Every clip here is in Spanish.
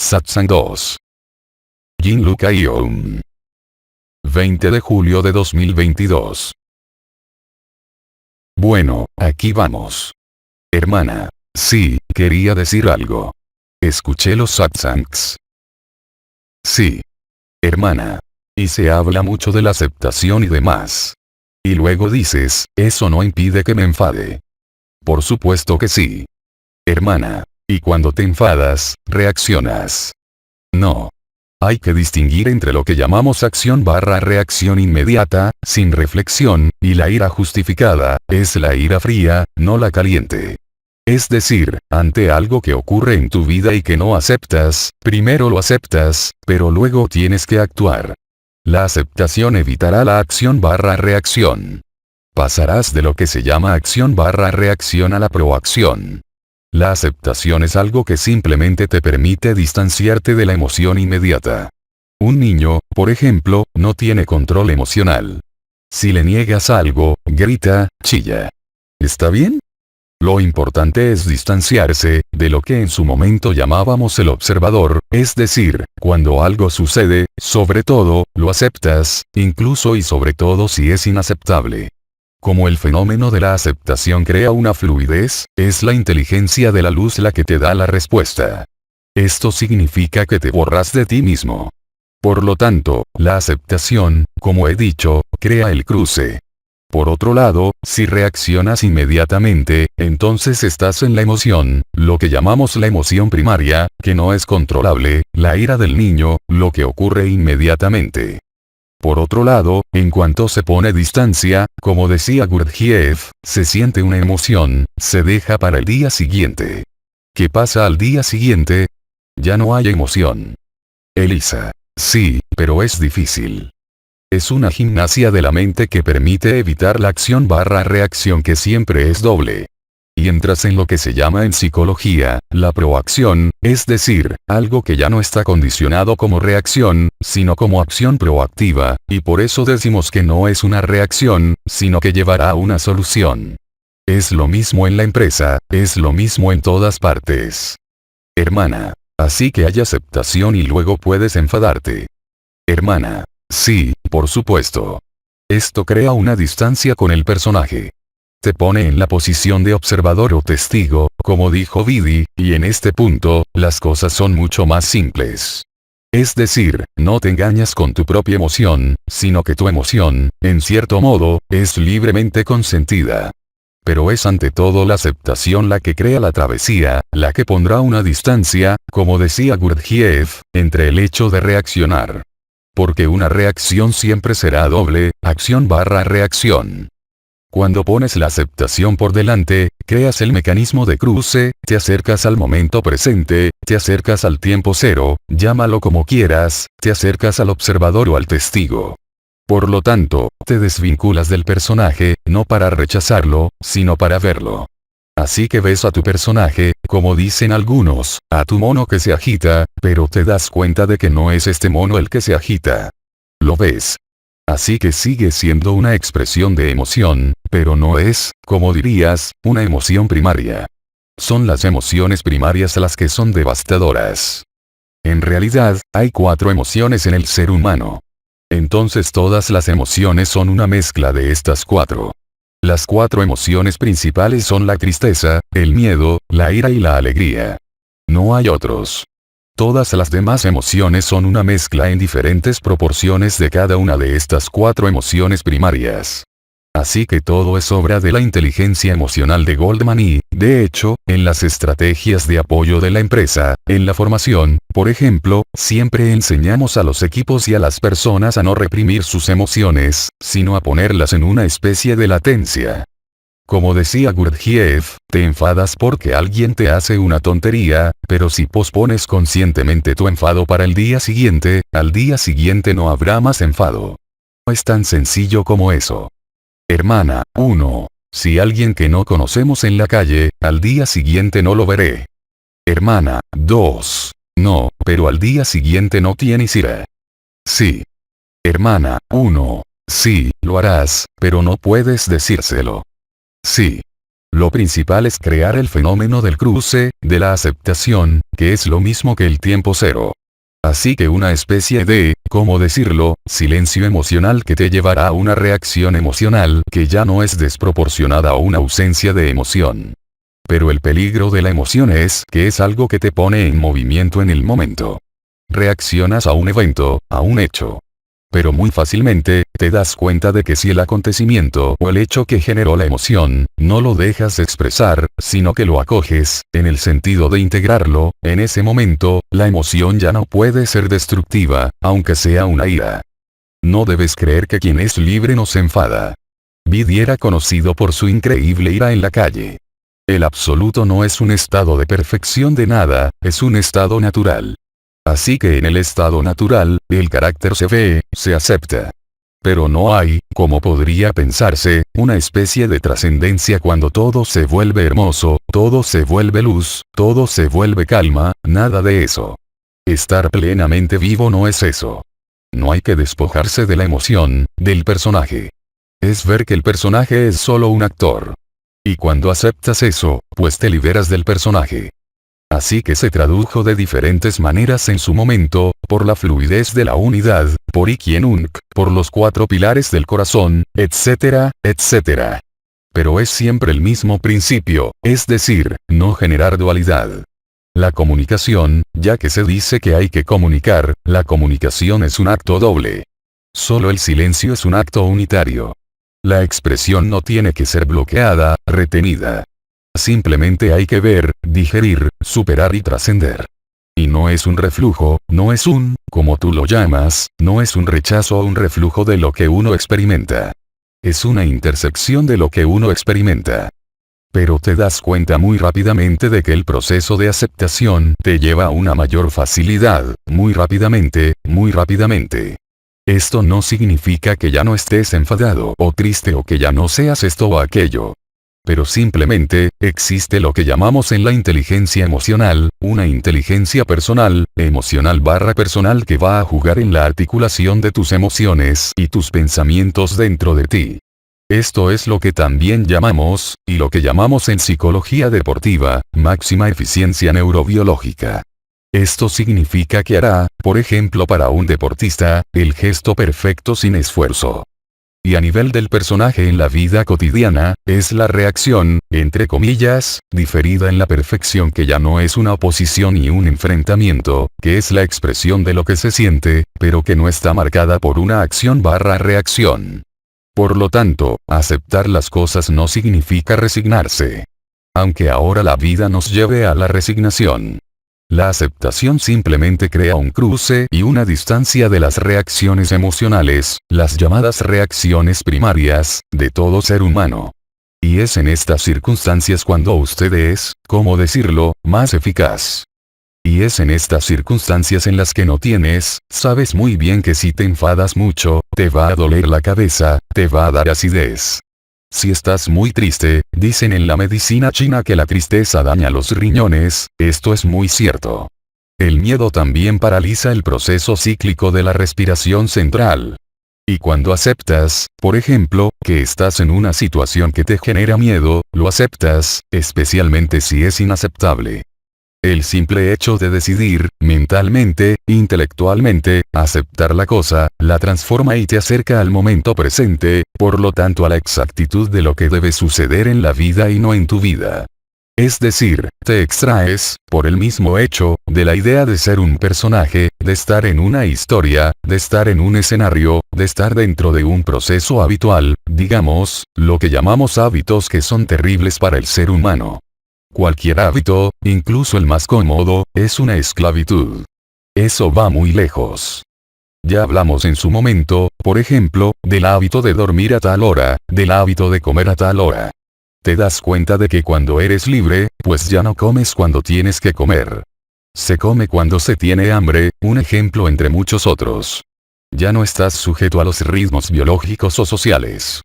Satsang 2. Jin Luca Ion. 20 de julio de 2022. Bueno, aquí vamos. Hermana. Sí, quería decir algo. Escuché los satsangs. Sí. Hermana. Y se habla mucho de la aceptación y demás. Y luego dices, eso no impide que me enfade. Por supuesto que sí. Hermana. Y cuando te enfadas, reaccionas. No. Hay que distinguir entre lo que llamamos acción/reacción inmediata, sin reflexión, y la ira justificada, es la ira fría, no la caliente. Es decir, ante algo que ocurre en tu vida y que no aceptas, primero lo aceptas, pero luego tienes que actuar. La aceptación evitará la acción/reacción. Pasarás de lo que se llama acción/reacción a la proacción. La aceptación es algo que simplemente te permite distanciarte de la emoción inmediata. Un niño, por ejemplo, no tiene control emocional. Si le niegas algo, grita, chilla. ¿Está bien? Lo importante es distanciarse de lo que en su momento llamábamos el observador, es decir, cuando algo sucede, sobre todo, lo aceptas, incluso y sobre todo si es inaceptable. Como el fenómeno de la aceptación crea una fluidez, es la inteligencia de la luz la que te da la respuesta. Esto significa que te borras de ti mismo. Por lo tanto, la aceptación, como he dicho, crea el cruce. Por otro lado, si reaccionas inmediatamente, entonces estás en la emoción, lo que llamamos la emoción primaria, que no es controlable, la ira del niño, lo que ocurre inmediatamente. Por otro lado, en cuanto se pone distancia, como decía Gurdjieff, se siente una emoción, se deja para el día siguiente. ¿Qué pasa al día siguiente? Ya no hay emoción. Elisa. Sí, pero es difícil. Es una gimnasia de la mente que permite evitar la acción/reacción que siempre es doble. Y entras en lo que se llama en psicología, la proacción, es decir, algo que ya no está condicionado como reacción, sino como acción proactiva, y por eso decimos que no es una reacción, sino que llevará a una solución. Es lo mismo en la empresa, es lo mismo en todas partes. Hermana. Así que hay aceptación y luego puedes enfadarte. Hermana. Sí, por supuesto. Esto crea una distancia con el personaje. Te pone en la posición de observador o testigo, como dijo Vidi, y en este punto, las cosas son mucho más simples. Es decir, no te engañas con tu propia emoción, sino que tu emoción, en cierto modo, es libremente consentida. Pero es ante todo la aceptación la que crea la travesía, la que pondrá una distancia, como decía Gurdjieff, entre el hecho de reaccionar. Porque una reacción siempre será doble, acción/reacción. Cuando pones la aceptación por delante, creas el mecanismo de cruce, te acercas al momento presente, te acercas al tiempo cero, llámalo como quieras, te acercas al observador o al testigo. Por lo tanto, te desvinculas del personaje, no para rechazarlo, sino para verlo. Así que ves a tu personaje, como dicen algunos, a tu mono que se agita, pero te das cuenta de que no es este mono el que se agita. Lo ves. Así que sigue siendo una expresión de emoción, pero no es, como dirías, una emoción primaria. Son las emociones primarias las que son devastadoras. En realidad, hay 4 emociones en el ser humano. Entonces todas las emociones son una mezcla de estas 4. Las 4 emociones principales son la tristeza, el miedo, la ira y la alegría. No hay otros. Todas las demás emociones son una mezcla en diferentes proporciones de cada una de estas 4 emociones primarias. Así que todo es obra de la inteligencia emocional de Goldman y, de hecho, en las estrategias de apoyo de la empresa, en la formación, por ejemplo, siempre enseñamos a los equipos y a las personas a no reprimir sus emociones, sino a ponerlas en una especie de latencia. Como decía Gurdjieff, te enfadas porque alguien te hace una tontería, pero si pospones conscientemente tu enfado para el día siguiente, al día siguiente no habrá más enfado. No es tan sencillo como eso. Hermana, 1. Si alguien que no conocemos en la calle, al día siguiente no lo veré. Hermana, 2. No, pero al día siguiente no tienes ira. Sí. Hermana, 1. Sí, lo harás, pero no puedes decírselo. Sí. Lo principal es crear el fenómeno del cruce, de la aceptación, que es lo mismo que el tiempo cero. Así que una especie de, ¿cómo decirlo?, silencio emocional que te llevará a una reacción emocional que ya no es desproporcionada a una ausencia de emoción. Pero el peligro de la emoción es que es algo que te pone en movimiento en el momento. Reaccionas a un evento, a un hecho. Pero muy fácilmente, te das cuenta de que si el acontecimiento o el hecho que generó la emoción, no lo dejas de expresar, sino que lo acoges, en el sentido de integrarlo, en ese momento, la emoción ya no puede ser destructiva, aunque sea una ira. No debes creer que quien es libre no se enfada. Bidi era conocido por su increíble ira en la calle. El absoluto no es un estado de perfección de nada, es un estado natural. Así que en el estado natural, el carácter se ve, se acepta. Pero no hay, como podría pensarse, una especie de trascendencia cuando todo se vuelve hermoso, todo se vuelve luz, todo se vuelve calma, nada de eso. Estar plenamente vivo no es eso. No hay que despojarse de la emoción, del personaje. Es ver que el personaje es solo un actor. Y cuando aceptas eso, pues te liberas del personaje. Así que se tradujo de diferentes maneras en su momento, por la fluidez de la unidad, por Ikienunk, por los 4 pilares del corazón, etcétera, etcétera. Pero es siempre el mismo principio, es decir, no generar dualidad. La comunicación, ya que se dice que hay que comunicar, la comunicación es un acto doble. Solo el silencio es un acto unitario. La expresión no tiene que ser bloqueada, retenida. Simplemente hay que ver, digerir, superar y trascender. Y no es un reflujo, no es un, como tú lo llamas, no es un rechazo o un reflujo de lo que uno experimenta. Es una intersección de lo que uno experimenta. Pero te das cuenta muy rápidamente de que el proceso de aceptación te lleva a una mayor facilidad, muy rápidamente, muy rápidamente. Esto no significa que ya no estés enfadado o triste o que ya no seas esto o aquello. Pero simplemente, existe lo que llamamos en la inteligencia emocional, una inteligencia personal, emocional/personal que va a jugar en la articulación de tus emociones y tus pensamientos dentro de ti. Esto es lo que también llamamos, y lo que llamamos en psicología deportiva, máxima eficiencia neurobiológica. Esto significa que hará, por ejemplo para un deportista, el gesto perfecto sin esfuerzo. Y a nivel del personaje en la vida cotidiana, es la reacción, entre comillas, diferida en la perfección que ya no es una oposición y un enfrentamiento, que es la expresión de lo que se siente, pero que no está marcada por una acción/reacción. Por lo tanto, aceptar las cosas no significa resignarse. Aunque ahora la vida nos lleve a la resignación. La aceptación simplemente crea un cruce y una distancia de las reacciones emocionales, las llamadas reacciones primarias, de todo ser humano. Y es en estas circunstancias cuando usted es, ¿cómo decirlo?, más eficaz. Y es en estas circunstancias en las que no sabes muy bien que si te enfadas mucho, te va a doler la cabeza, te va a dar acidez. Si estás muy triste, dicen en la medicina china que la tristeza daña los riñones, esto es muy cierto. El miedo también paraliza el proceso cíclico de la respiración central. Y cuando aceptas, por ejemplo, que estás en una situación que te genera miedo, lo aceptas, especialmente si es inaceptable. El simple hecho de decidir, mentalmente, intelectualmente, aceptar la cosa, la transforma y te acerca al momento presente, por lo tanto a la exactitud de lo que debe suceder en la vida y no en tu vida. Es decir, te extraes, por el mismo hecho, de la idea de ser un personaje, de estar en una historia, de estar en un escenario, de estar dentro de un proceso habitual, digamos, lo que llamamos hábitos que son terribles para el ser humano. Cualquier hábito, incluso el más cómodo, es una esclavitud. Eso va muy lejos. Ya hablamos en su momento, por ejemplo, del hábito de dormir a tal hora, del hábito de comer a tal hora. Te das cuenta de que cuando eres libre, pues ya no comes cuando tienes que comer. Se come cuando se tiene hambre, un ejemplo entre muchos otros. Ya no estás sujeto a los ritmos biológicos o sociales.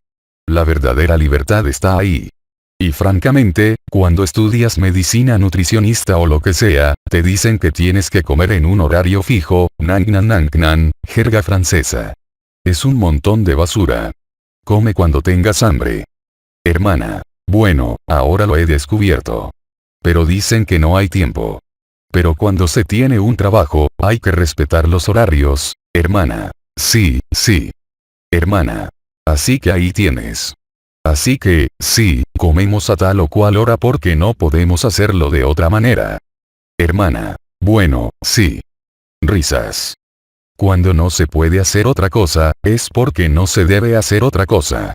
La verdadera libertad está ahí. Y francamente, cuando estudias medicina nutricionista o lo que sea, te dicen que tienes que comer en un horario fijo, nan, jerga francesa. Es un montón de basura. Come cuando tengas hambre. Hermana. Bueno, ahora lo he descubierto. Pero dicen que no hay tiempo. Pero cuando se tiene un trabajo, hay que respetar los horarios, hermana. Sí, sí. Hermana. Así que ahí tienes. Así que, sí, comemos a tal o cual hora porque no podemos hacerlo de otra manera. Hermana. Bueno, sí. Risas. Cuando no se puede hacer otra cosa, es porque no se debe hacer otra cosa.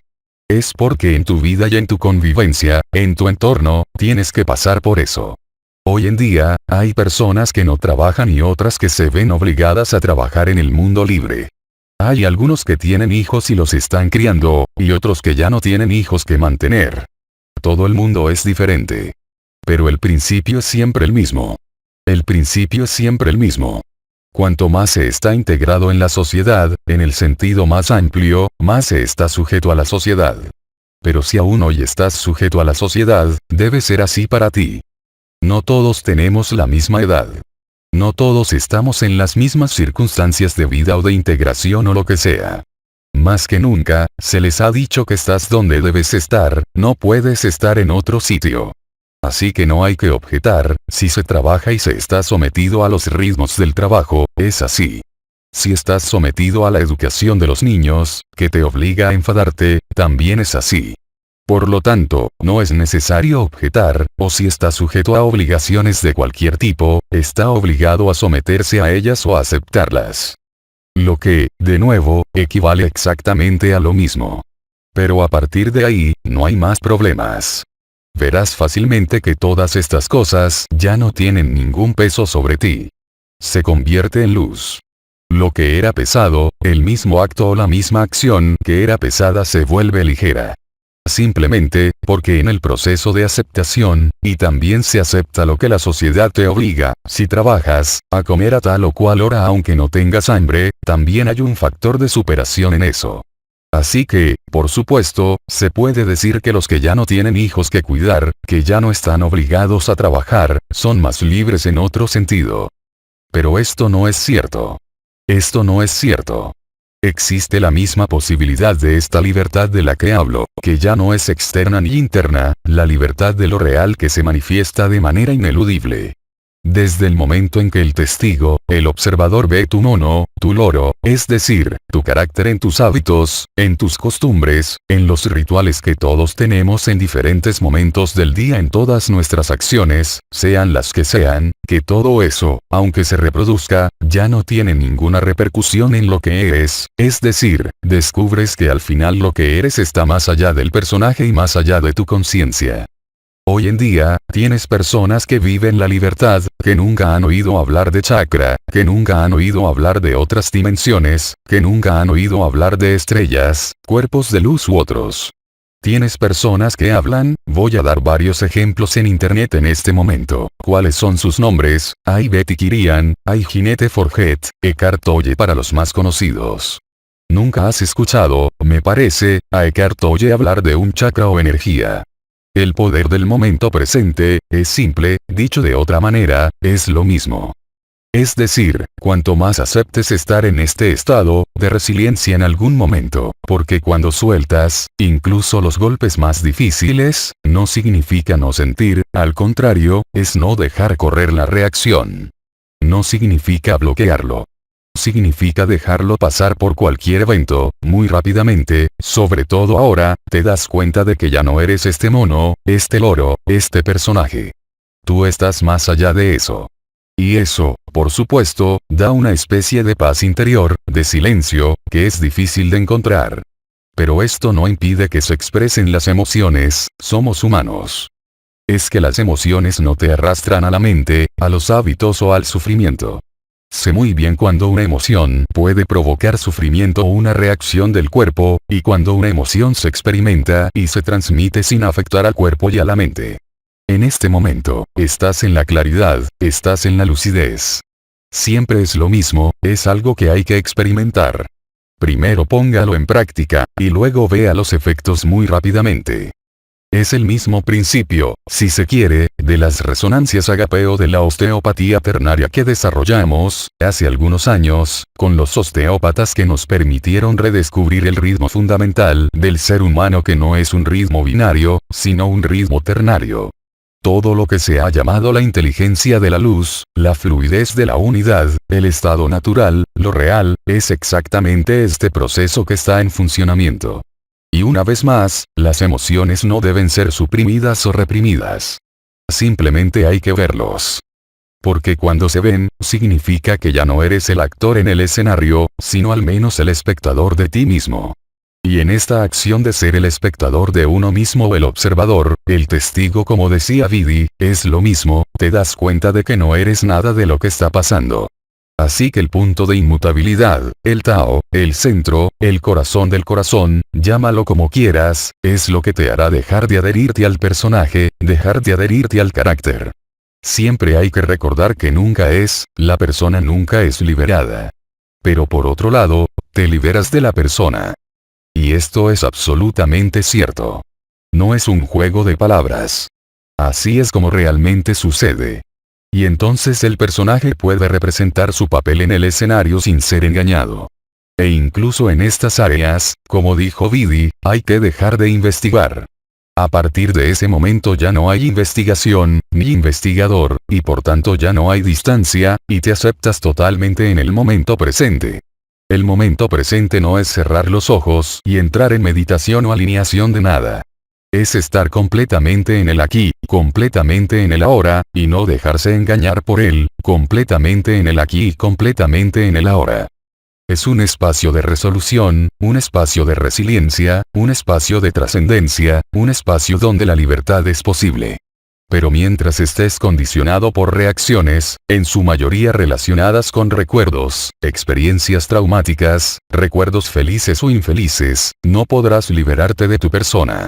Es porque en tu vida y en tu convivencia, en tu entorno, tienes que pasar por eso. Hoy en día, hay personas que no trabajan y otras que se ven obligadas a trabajar en el mundo libre. Hay algunos que tienen hijos y los están criando, y otros que ya no tienen hijos que mantener. Todo el mundo es diferente. Pero el principio es siempre el mismo. El principio es siempre el mismo. Cuanto más se está integrado en la sociedad, en el sentido más amplio, más se está sujeto a la sociedad. Pero si aún hoy estás sujeto a la sociedad, debe ser así para ti. No todos tenemos la misma edad. No todos estamos en las mismas circunstancias de vida o de integración o lo que sea. Más que nunca, se les ha dicho que estás donde debes estar, no puedes estar en otro sitio. Así que no hay que objetar, si se trabaja y se está sometido a los ritmos del trabajo, es así. Si estás sometido a la educación de los niños, que te obliga a enfadarte, también es así. Por lo tanto, no es necesario objetar, o si está sujeto a obligaciones de cualquier tipo, está obligado a someterse a ellas o a aceptarlas. Lo que, de nuevo, equivale exactamente a lo mismo. Pero a partir de ahí, no hay más problemas. Verás fácilmente que todas estas cosas ya no tienen ningún peso sobre ti. Se convierte en luz. Lo que era pesado, el mismo acto o la misma acción que era pesada se vuelve ligera. Simplemente, porque en el proceso de aceptación, y también se acepta lo que la sociedad te obliga, si trabajas, a comer a tal o cual hora aunque no tengas hambre, también hay un factor de superación en eso. Así que, por supuesto, se puede decir que los que ya no tienen hijos que cuidar, que ya no están obligados a trabajar, son más libres en otro sentido. Pero esto no es cierto. Esto no es cierto. Existe la misma posibilidad de esta libertad de la que hablo, que ya no es externa ni interna, la libertad de lo real que se manifiesta de manera ineludible. Desde el momento en que el testigo, el observador ve tu mono, tu loro, es decir, tu carácter en tus hábitos, en tus costumbres, en los rituales que todos tenemos en diferentes momentos del día en todas nuestras acciones, sean las que sean, que todo eso, aunque se reproduzca, ya no tiene ninguna repercusión en lo que eres, es decir, descubres que al final lo que eres está más allá del personaje y más allá de tu conciencia. Hoy en día, tienes personas que viven la libertad, que nunca han oído hablar de chakra, que nunca han oído hablar de otras dimensiones, que nunca han oído hablar de estrellas, cuerpos de luz u otros. Tienes personas que hablan, voy a dar varios ejemplos en internet en este momento. ¿Cuáles son sus nombres? Hay Betty Kirian, hay Ginette Forget, Eckhart Tolle para los más conocidos. Nunca has escuchado, me parece, a Eckhart Tolle hablar de un chakra o energía. El poder del momento presente, es simple, dicho de otra manera, es lo mismo. Es decir, cuanto más aceptes estar en este estado de resiliencia en algún momento, porque cuando sueltas, incluso los golpes más difíciles, no significa no sentir, al contrario, es no dejar correr la reacción. No significa bloquearlo. Significa dejarlo pasar por cualquier evento, muy rápidamente, sobre todo ahora, te das cuenta de que ya no eres este mono, este loro, este personaje. Tú estás más allá de eso. Y eso, por supuesto, da una especie de paz interior, de silencio, que es difícil de encontrar. Pero esto no impide que se expresen las emociones, somos humanos. Es que las emociones no te arrastran a la mente, a los hábitos o al sufrimiento. Sé muy bien cuando una emoción puede provocar sufrimiento o una reacción del cuerpo, y cuando una emoción se experimenta y se transmite sin afectar al cuerpo y a la mente. En este momento, estás en la claridad, estás en la lucidez. Siempre es lo mismo, es algo que hay que experimentar. Primero póngalo en práctica, y luego vea los efectos muy rápidamente. Es el mismo principio, si se quiere, de las resonancias agape o de la osteopatía ternaria que desarrollamos, hace algunos años, con los osteópatas que nos permitieron redescubrir el ritmo fundamental del ser humano, que no es un ritmo binario, sino un ritmo ternario. Todo lo que se ha llamado la inteligencia de la luz, la fluidez de la unidad, el estado natural, lo real, es exactamente este proceso que está en funcionamiento. Y una vez más, las emociones no deben ser suprimidas o reprimidas. Simplemente hay que verlos. Porque cuando se ven, significa que ya no eres el actor en el escenario, sino al menos el espectador de ti mismo. Y en esta acción de ser el espectador de uno mismo o el observador, el testigo, como decía Vidi, es lo mismo, te das cuenta de que no eres nada de lo que está pasando. Así que el punto de inmutabilidad, el Tao, el centro, el corazón del corazón, llámalo como quieras, es lo que te hará dejar de adherirte al personaje, dejar de adherirte al carácter. Siempre hay que recordar que la persona nunca es liberada. Pero por otro lado, te liberas de la persona. Y esto es absolutamente cierto. No es un juego de palabras. Así es como realmente sucede. Y entonces el personaje puede representar su papel en el escenario sin ser engañado. E incluso en estas áreas, como dijo Vidi, hay que dejar de investigar. A partir de ese momento ya no hay investigación, ni investigador, y por tanto ya no hay distancia, y te aceptas totalmente en el momento presente. El momento presente no es cerrar los ojos y entrar en meditación o alineación de nada. Es estar completamente en el aquí, completamente en el ahora, y no dejarse engañar por él, completamente en el aquí y completamente en el ahora. Es un espacio de resolución, un espacio de resiliencia, un espacio de trascendencia, un espacio donde la libertad es posible. Pero mientras estés condicionado por reacciones, en su mayoría relacionadas con recuerdos, experiencias traumáticas, recuerdos felices o infelices, no podrás liberarte de tu persona.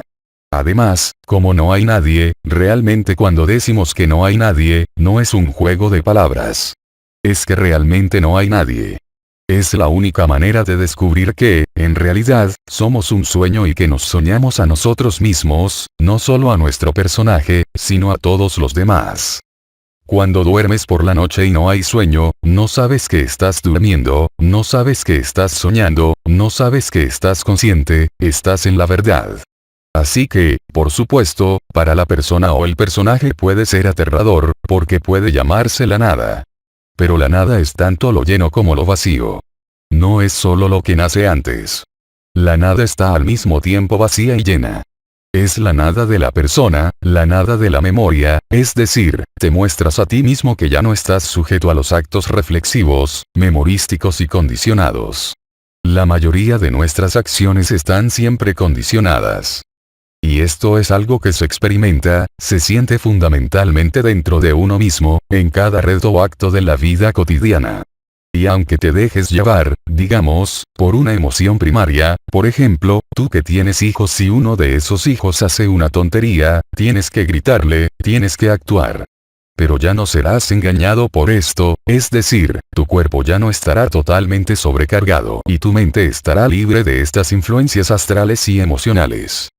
Además, como no hay nadie, realmente cuando decimos que no hay nadie, no es un juego de palabras. Es que realmente no hay nadie. Es la única manera de descubrir que, en realidad, somos un sueño y que nos soñamos a nosotros mismos, no solo a nuestro personaje, sino a todos los demás. Cuando duermes por la noche y no hay sueño, no sabes que estás durmiendo, no sabes que estás soñando, no sabes que estás consciente, estás en la verdad. Así que, por supuesto, para la persona o el personaje puede ser aterrador, porque puede llamarse la nada. Pero la nada es tanto lo lleno como lo vacío. No es solo lo que nace antes. La nada está al mismo tiempo vacía y llena. Es la nada de la persona, la nada de la memoria, es decir, te muestras a ti mismo que ya no estás sujeto a los actos reflexivos, memorísticos y condicionados. La mayoría de nuestras acciones están siempre condicionadas. Y esto es algo que se experimenta, se siente fundamentalmente dentro de uno mismo, en cada reto o acto de la vida cotidiana. Y aunque te dejes llevar, digamos, por una emoción primaria, por ejemplo, tú que tienes hijos y uno de esos hijos hace una tontería, tienes que gritarle, tienes que actuar. Pero ya no serás engañado por esto, es decir, tu cuerpo ya no estará totalmente sobrecargado y tu mente estará libre de estas influencias astrales y emocionales.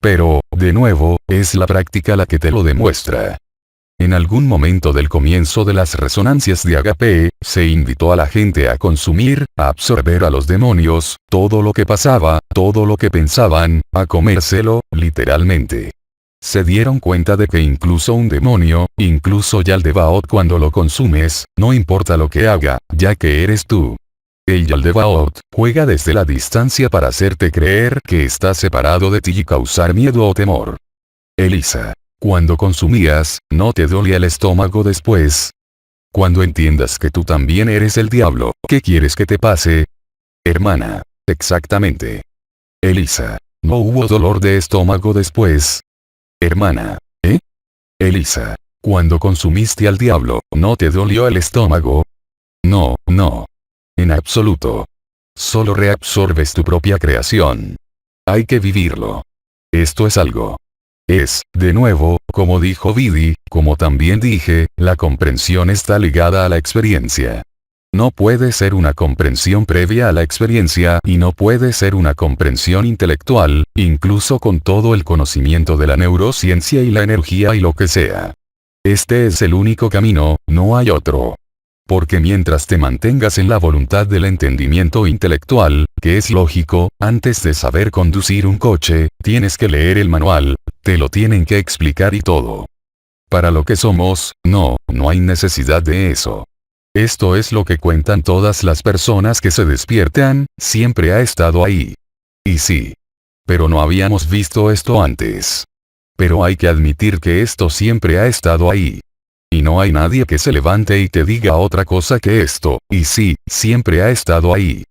Pero, de nuevo, es la práctica la que te lo demuestra. En algún momento del comienzo de las resonancias de Agape, se invitó a la gente a consumir, a absorber a los demonios, todo lo que pasaba, todo lo que pensaban, a comérselo, literalmente. Se dieron cuenta de que incluso un demonio, incluso Yaldabaoth cuando lo consumes, no importa lo que haga, ya que eres tú. El Yaldabaoth juega desde la distancia para hacerte creer que estás separado de ti y causar miedo o temor. Elisa, cuando consumías, ¿no te dolía el estómago después? Cuando entiendas que tú también eres el diablo, ¿qué quieres que te pase? Hermana, exactamente. Elisa, ¿no hubo dolor de estómago después? Hermana, ¿eh? Elisa, cuando consumiste al diablo, ¿no te dolió el estómago? No, no. En absoluto. Solo reabsorbes tu propia creación. Hay que vivirlo. Esto es algo. Es, de nuevo, como dijo Vidi, como también dije, la comprensión está ligada a la experiencia. No puede ser una comprensión previa a la experiencia y no puede ser una comprensión intelectual, incluso con todo el conocimiento de la neurociencia y la energía y lo que sea. Este es el único camino, no hay otro. Porque mientras te mantengas en la voluntad del entendimiento intelectual, que es lógico, antes de saber conducir un coche, tienes que leer el manual, te lo tienen que explicar y todo. Para lo que somos, no hay necesidad de eso. Esto es lo que cuentan todas las personas que se despiertan, siempre ha estado ahí. Y sí. Pero no habíamos visto esto antes. Pero hay que admitir que esto siempre ha estado ahí. Y no hay nadie que se levante y te diga otra cosa que esto, y sí, siempre ha estado ahí.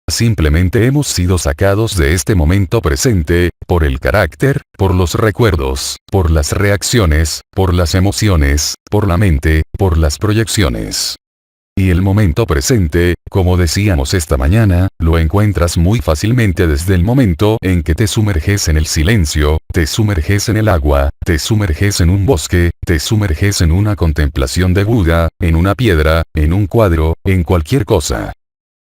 Simplemente hemos sido sacados de este momento presente, por el carácter, por los recuerdos, por las reacciones, por las emociones, por la mente, por las proyecciones. Y el momento presente, como decíamos esta mañana, lo encuentras muy fácilmente desde el momento en que te sumerges en el silencio, te sumerges en el agua, te sumerges en un bosque, te sumerges en una contemplación de Buda, en una piedra, en un cuadro, en cualquier cosa.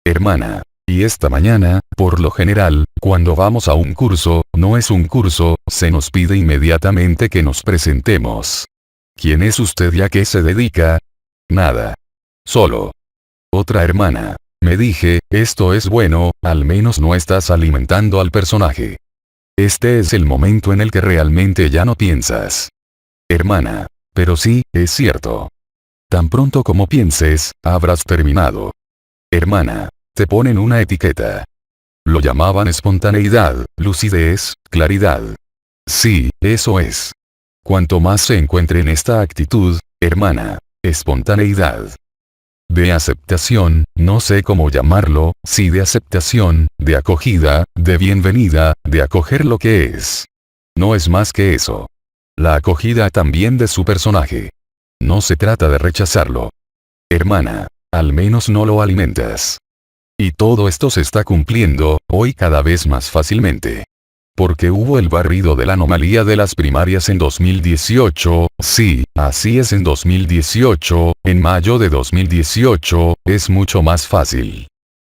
Hermana. Y esta mañana, por lo general, cuando vamos a un curso, no es un curso, se nos pide inmediatamente que nos presentemos. ¿Quién es usted y a qué se dedica? Nada. Solo. Otra hermana. Me dije, esto es bueno, al menos no estás alimentando al personaje. Este es el momento en el que realmente ya no piensas. Hermana. Pero sí, es cierto. Tan pronto como pienses, habrás terminado. Hermana. Te ponen una etiqueta. Lo llamaban espontaneidad, lucidez, claridad. Sí, eso es. Cuanto más se encuentre en esta actitud, hermana, espontaneidad. De aceptación, no sé cómo llamarlo, sí de aceptación, de acogida, de bienvenida, de acoger lo que es. No es más que eso. La acogida también de su personaje. No se trata de rechazarlo. Hermana, al menos no lo alimentas. Y todo esto se está cumpliendo, hoy cada vez más fácilmente. Porque hubo el barrido de la anomalía de las primarias en 2018, sí, así es en 2018, en mayo de 2018, es mucho más fácil.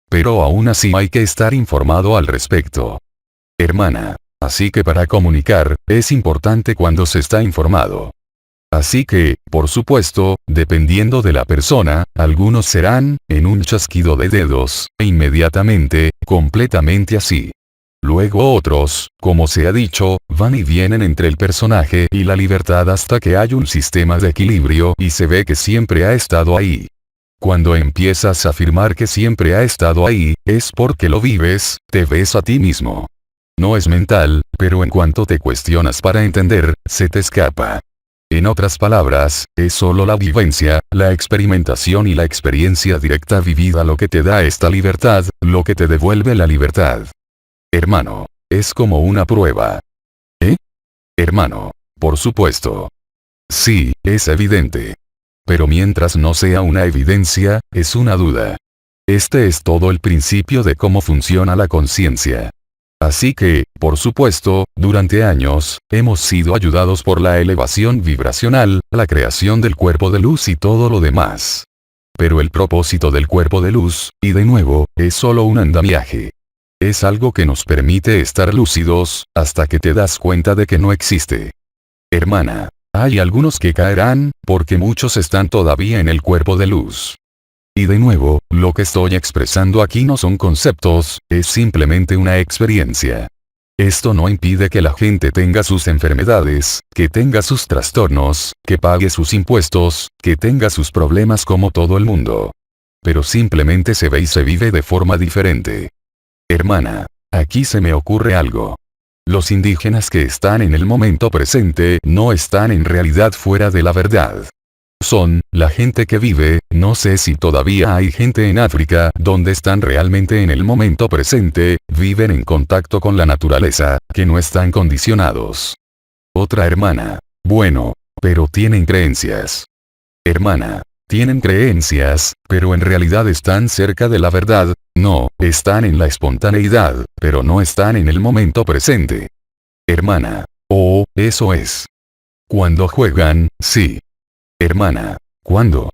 Pero aún así hay que estar informado al respecto. Hermana, así que para comunicar, es importante cuando se está informado. Así que, por supuesto, dependiendo de la persona, algunos serán, en un chasquido de dedos, e inmediatamente, completamente así. Luego otros, como se ha dicho, van y vienen entre el personaje y la libertad hasta que hay un sistema de equilibrio y se ve que siempre ha estado ahí. Cuando empiezas a afirmar que siempre ha estado ahí, es porque lo vives, te ves a ti mismo. No es mental, pero en cuanto te cuestionas para entender, se te escapa. En otras palabras, es solo la vivencia, la experimentación y la experiencia directa vivida lo que te da esta libertad, lo que te devuelve la libertad. Hermano, es como una prueba. ¿Eh? Hermano, por supuesto. Sí, es evidente. Pero mientras no sea una evidencia, es una duda. Este es todo el principio de cómo funciona la conciencia. Así que, por supuesto, durante años, hemos sido ayudados por la elevación vibracional, la creación del cuerpo de luz y todo lo demás. Pero el propósito del cuerpo de luz, y de nuevo, es solo un andamiaje. Es algo que nos permite estar lúcidos, hasta que te das cuenta de que no existe. Hermana, hay algunos que caerán, porque muchos están todavía en el cuerpo de luz. Y de nuevo, lo que estoy expresando aquí no son conceptos, es simplemente una experiencia. Esto no impide que la gente tenga sus enfermedades, que tenga sus trastornos, que pague sus impuestos, que tenga sus problemas como todo el mundo. Pero simplemente se ve y se vive de forma diferente. Hermana, aquí se me ocurre algo. Los indígenas que están en el momento presente no están en realidad fuera de la verdad. Son, la gente que vive, no sé si todavía hay gente en África donde están realmente en el momento presente, viven en contacto con la naturaleza, que no están condicionados. Otra hermana. Bueno, pero tienen creencias. Hermana. Tienen creencias, pero en realidad están cerca de la verdad, no, están en la espontaneidad, pero no están en el momento presente. Hermana. Oh, eso es. Cuando juegan, sí. Hermana. ¿Cuándo?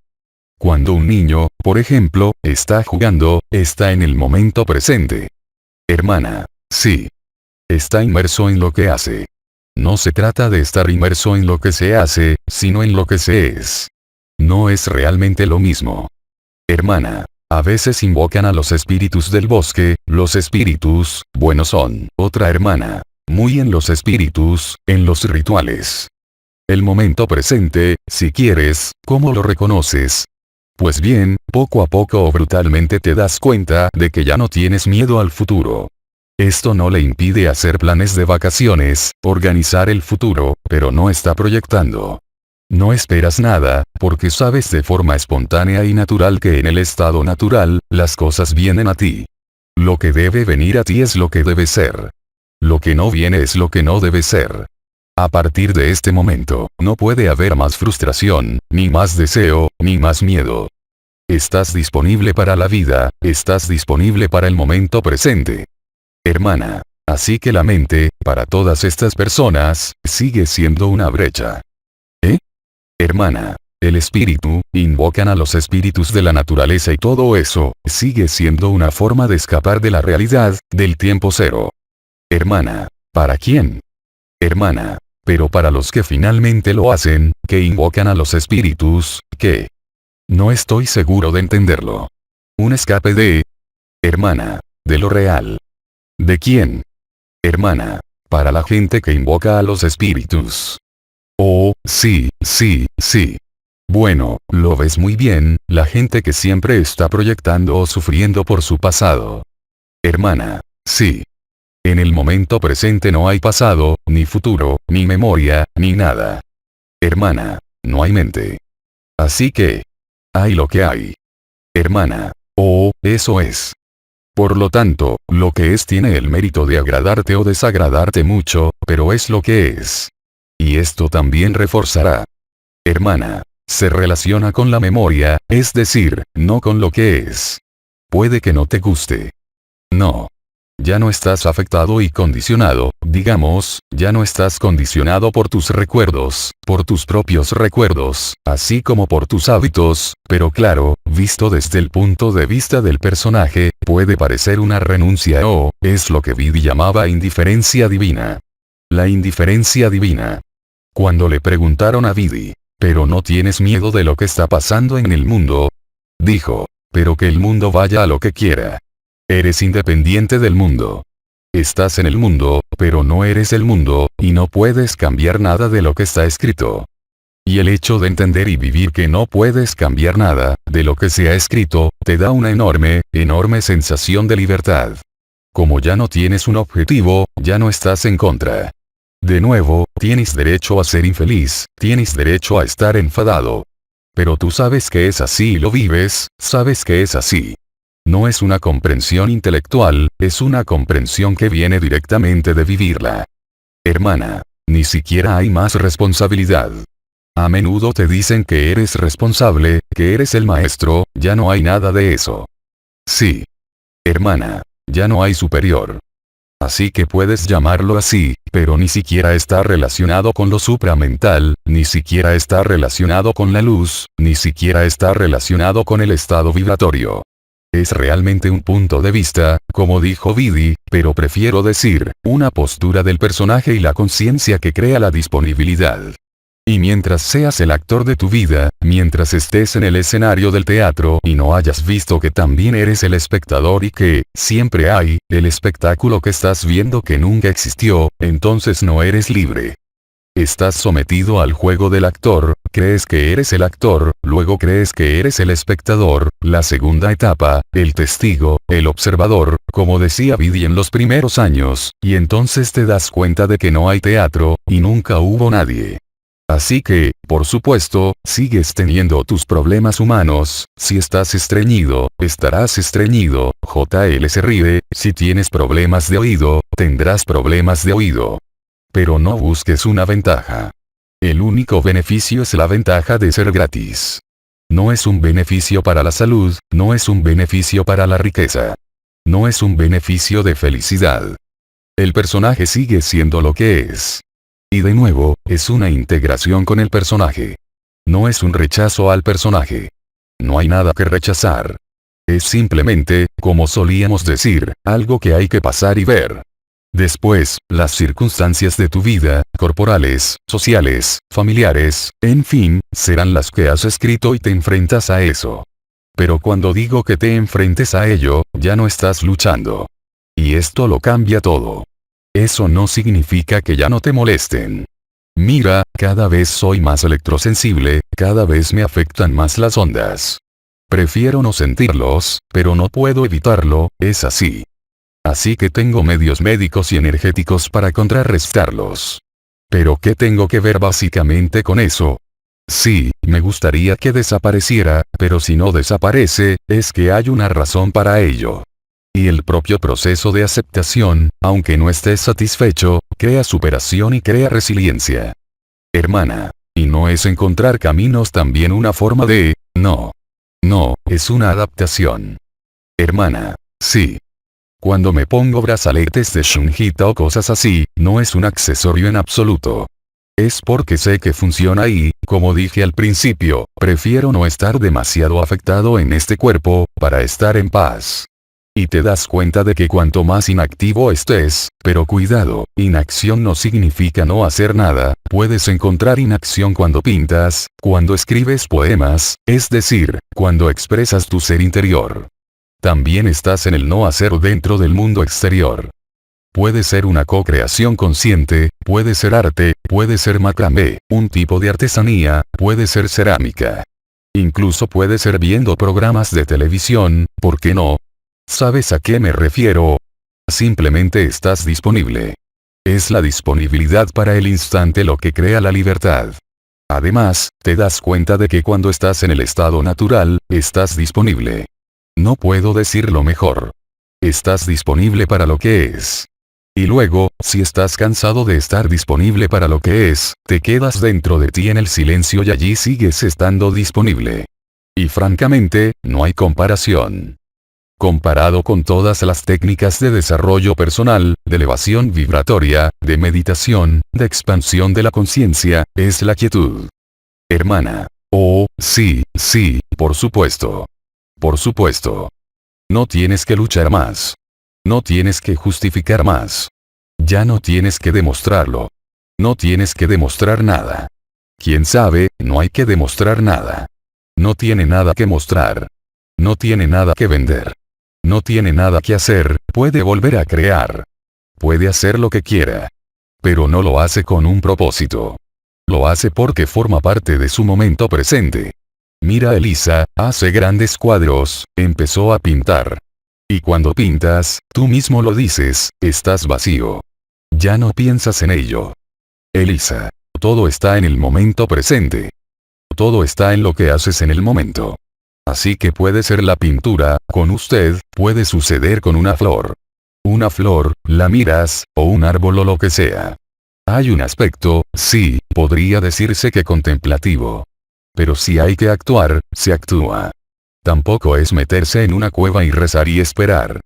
Cuando un niño, por ejemplo, está jugando, está en el momento presente. Hermana. Sí. Está inmerso en lo que hace. No se trata de estar inmerso en lo que se hace, sino en lo que se es. No es realmente lo mismo. Hermana. A veces invocan a los espíritus del bosque, los espíritus, buenos son, otra hermana. Muy en los espíritus, en los rituales. El momento presente, si quieres, ¿cómo lo reconoces? Pues bien, poco a poco o brutalmente te das cuenta de que ya no tienes miedo al futuro. Esto no le impide hacer planes de vacaciones, organizar el futuro, pero no está proyectando. No esperas nada, porque sabes de forma espontánea y natural que en el estado natural, las cosas vienen a ti. Lo que debe venir a ti es lo que debe ser. Lo que no viene es lo que no debe ser. A partir de este momento, no puede haber más frustración, ni más deseo, ni más miedo. Estás disponible para la vida, estás disponible para el momento presente. Hermana. Así que la mente, para todas estas personas, sigue siendo una brecha. ¿Eh? Hermana. El espíritu, invocan a los espíritus de la naturaleza y todo eso, sigue siendo una forma de escapar de la realidad, del tiempo cero. Hermana. ¿Para quién? Hermana. Pero para los que finalmente lo hacen, que invocan a los espíritus, ¿qué? No estoy seguro de entenderlo. Un escape de... Hermana. De lo real. ¿De quién? Hermana. Para la gente que invoca a los espíritus. Oh, sí, sí, sí. Bueno, lo ves muy bien, la gente que siempre está proyectando o sufriendo por su pasado. Hermana. Sí. En el momento presente no hay pasado, ni futuro, ni memoria, ni nada. Hermana. No hay mente. Así que... hay lo que hay. Hermana. Oh, eso es. Por lo tanto, lo que es tiene el mérito de agradarte o desagradarte mucho, pero es lo que es. Y esto también reforzará. Hermana. Se relaciona con la memoria, es decir, no con lo que es. Puede que no te guste. No. Ya no estás afectado y condicionado, digamos, ya no estás condicionado por tus recuerdos, por tus propios recuerdos, así como por tus hábitos, pero claro, visto desde el punto de vista del personaje, puede parecer una renuncia o, es lo que Vidi llamaba indiferencia divina. La indiferencia divina. Cuando le preguntaron a Vidi, ¿pero no tienes miedo de lo que está pasando en el mundo? Dijo, pero que el mundo vaya a lo que quiera. Eres independiente del mundo. Estás en el mundo, pero no eres el mundo, y no puedes cambiar nada de lo que está escrito. Y el hecho de entender y vivir que no puedes cambiar nada, de lo que se ha escrito, te da una enorme, enorme sensación de libertad. Como ya no tienes un objetivo, ya no estás en contra. De nuevo, tienes derecho a ser infeliz, tienes derecho a estar enfadado. Pero tú sabes que es así y lo vives, sabes que es así. No es una comprensión intelectual, es una comprensión que viene directamente de vivirla. Hermana. Ni siquiera hay más responsabilidad. A menudo te dicen que eres responsable, que eres el maestro, ya no hay nada de eso. Sí. Hermana. Ya no hay superior. Así que puedes llamarlo así, pero ni siquiera está relacionado con lo supramental, ni siquiera está relacionado con la luz, ni siquiera está relacionado con el estado vibratorio. Es realmente un punto de vista, como dijo Vidi, pero prefiero decir, una postura del personaje y la conciencia que crea la disponibilidad. Y mientras seas el actor de tu vida, mientras estés en el escenario del teatro y no hayas visto que también eres el espectador y que, siempre hay, el espectáculo que estás viendo que nunca existió, entonces no eres libre. Estás sometido al juego del actor, crees que eres el actor, luego crees que eres el espectador, la segunda etapa, el testigo, el observador, como decía Vidi en los primeros años, y entonces te das cuenta de que no hay teatro, y nunca hubo nadie. Así que, por supuesto, sigues teniendo tus problemas humanos, si estás estreñido, estarás estreñido, JL se ríe, si tienes problemas de oído, tendrás problemas de oído. Pero no busques una ventaja. El único beneficio es la ventaja de ser gratis. No es un beneficio para la salud, no es un beneficio para la riqueza. No es un beneficio de felicidad. El personaje sigue siendo lo que es. Y de nuevo, es una integración con el personaje. No es un rechazo al personaje. No hay nada que rechazar. Es simplemente, como solíamos decir, algo que hay que pasar y ver. Después, las circunstancias de tu vida, corporales, sociales, familiares, en fin, serán las que has escrito y te enfrentas a eso. Pero cuando digo que te enfrentes a ello, ya no estás luchando. Y esto lo cambia todo. Eso no significa que ya no te molesten. Mira, cada vez soy más electrosensible, cada vez me afectan más las ondas. Prefiero no sentirlos, pero no puedo evitarlo, es así. Así que tengo medios médicos y energéticos para contrarrestarlos. ¿Pero qué tengo que ver básicamente con eso? Sí, me gustaría que desapareciera, pero si no desaparece, es que hay una razón para ello. Y el propio proceso de aceptación, aunque no estés satisfecho, crea superación y crea resiliencia. Hermana. ¿Y no es encontrar caminos también una forma de, no? No, es una adaptación. Hermana. Sí. Cuando me pongo brazaletes de Shunjita o cosas así, no es un accesorio en absoluto. Es porque sé que funciona y, como dije al principio, prefiero no estar demasiado afectado en este cuerpo, para estar en paz. Y te das cuenta de que cuanto más inactivo estés, pero cuidado, inacción no significa no hacer nada, puedes encontrar inacción cuando pintas, cuando escribes poemas, es decir, cuando expresas tu ser interior. También estás en el no hacer dentro del mundo exterior. Puede ser una co-creación consciente, puede ser arte, puede ser macramé, un tipo de artesanía, puede ser cerámica. Incluso puede ser viendo programas de televisión, ¿por qué no? ¿Sabes a qué me refiero? Simplemente estás disponible. Es la disponibilidad para el instante lo que crea la libertad. Además, te das cuenta de que cuando estás en el estado natural, estás disponible. No puedo decirlo mejor. Estás disponible para lo que es. Y luego, si estás cansado de estar disponible para lo que es, te quedas dentro de ti en el silencio y allí sigues estando disponible. Y francamente, no hay comparación. Comparado con todas las técnicas de desarrollo personal, de elevación vibratoria, de meditación, de expansión de la conciencia, es la quietud. Hermana. Oh, sí, sí, por supuesto. Por supuesto. No tienes que luchar más. No tienes que justificar más. Ya no tienes que demostrarlo. No tienes que demostrar nada. ¿Quién sabe? No hay que demostrar nada. No tiene nada que mostrar. No tiene nada que vender. No tiene nada que hacer, puede volver a crear. Puede hacer lo que quiera. Pero no lo hace con un propósito. Lo hace porque forma parte de su momento presente. Mira a Elisa, hace grandes cuadros, empezó a pintar. Y cuando pintas, tú mismo lo dices, estás vacío. Ya no piensas en ello. Elisa. Todo está en el momento presente. Todo está en lo que haces en el momento. Así que puede ser la pintura, con usted, puede suceder con una flor. Una flor, la miras, o un árbol o lo que sea. Hay un aspecto, sí, podría decirse que contemplativo. Pero si hay que actuar, se actúa. Tampoco es meterse en una cueva y rezar y esperar.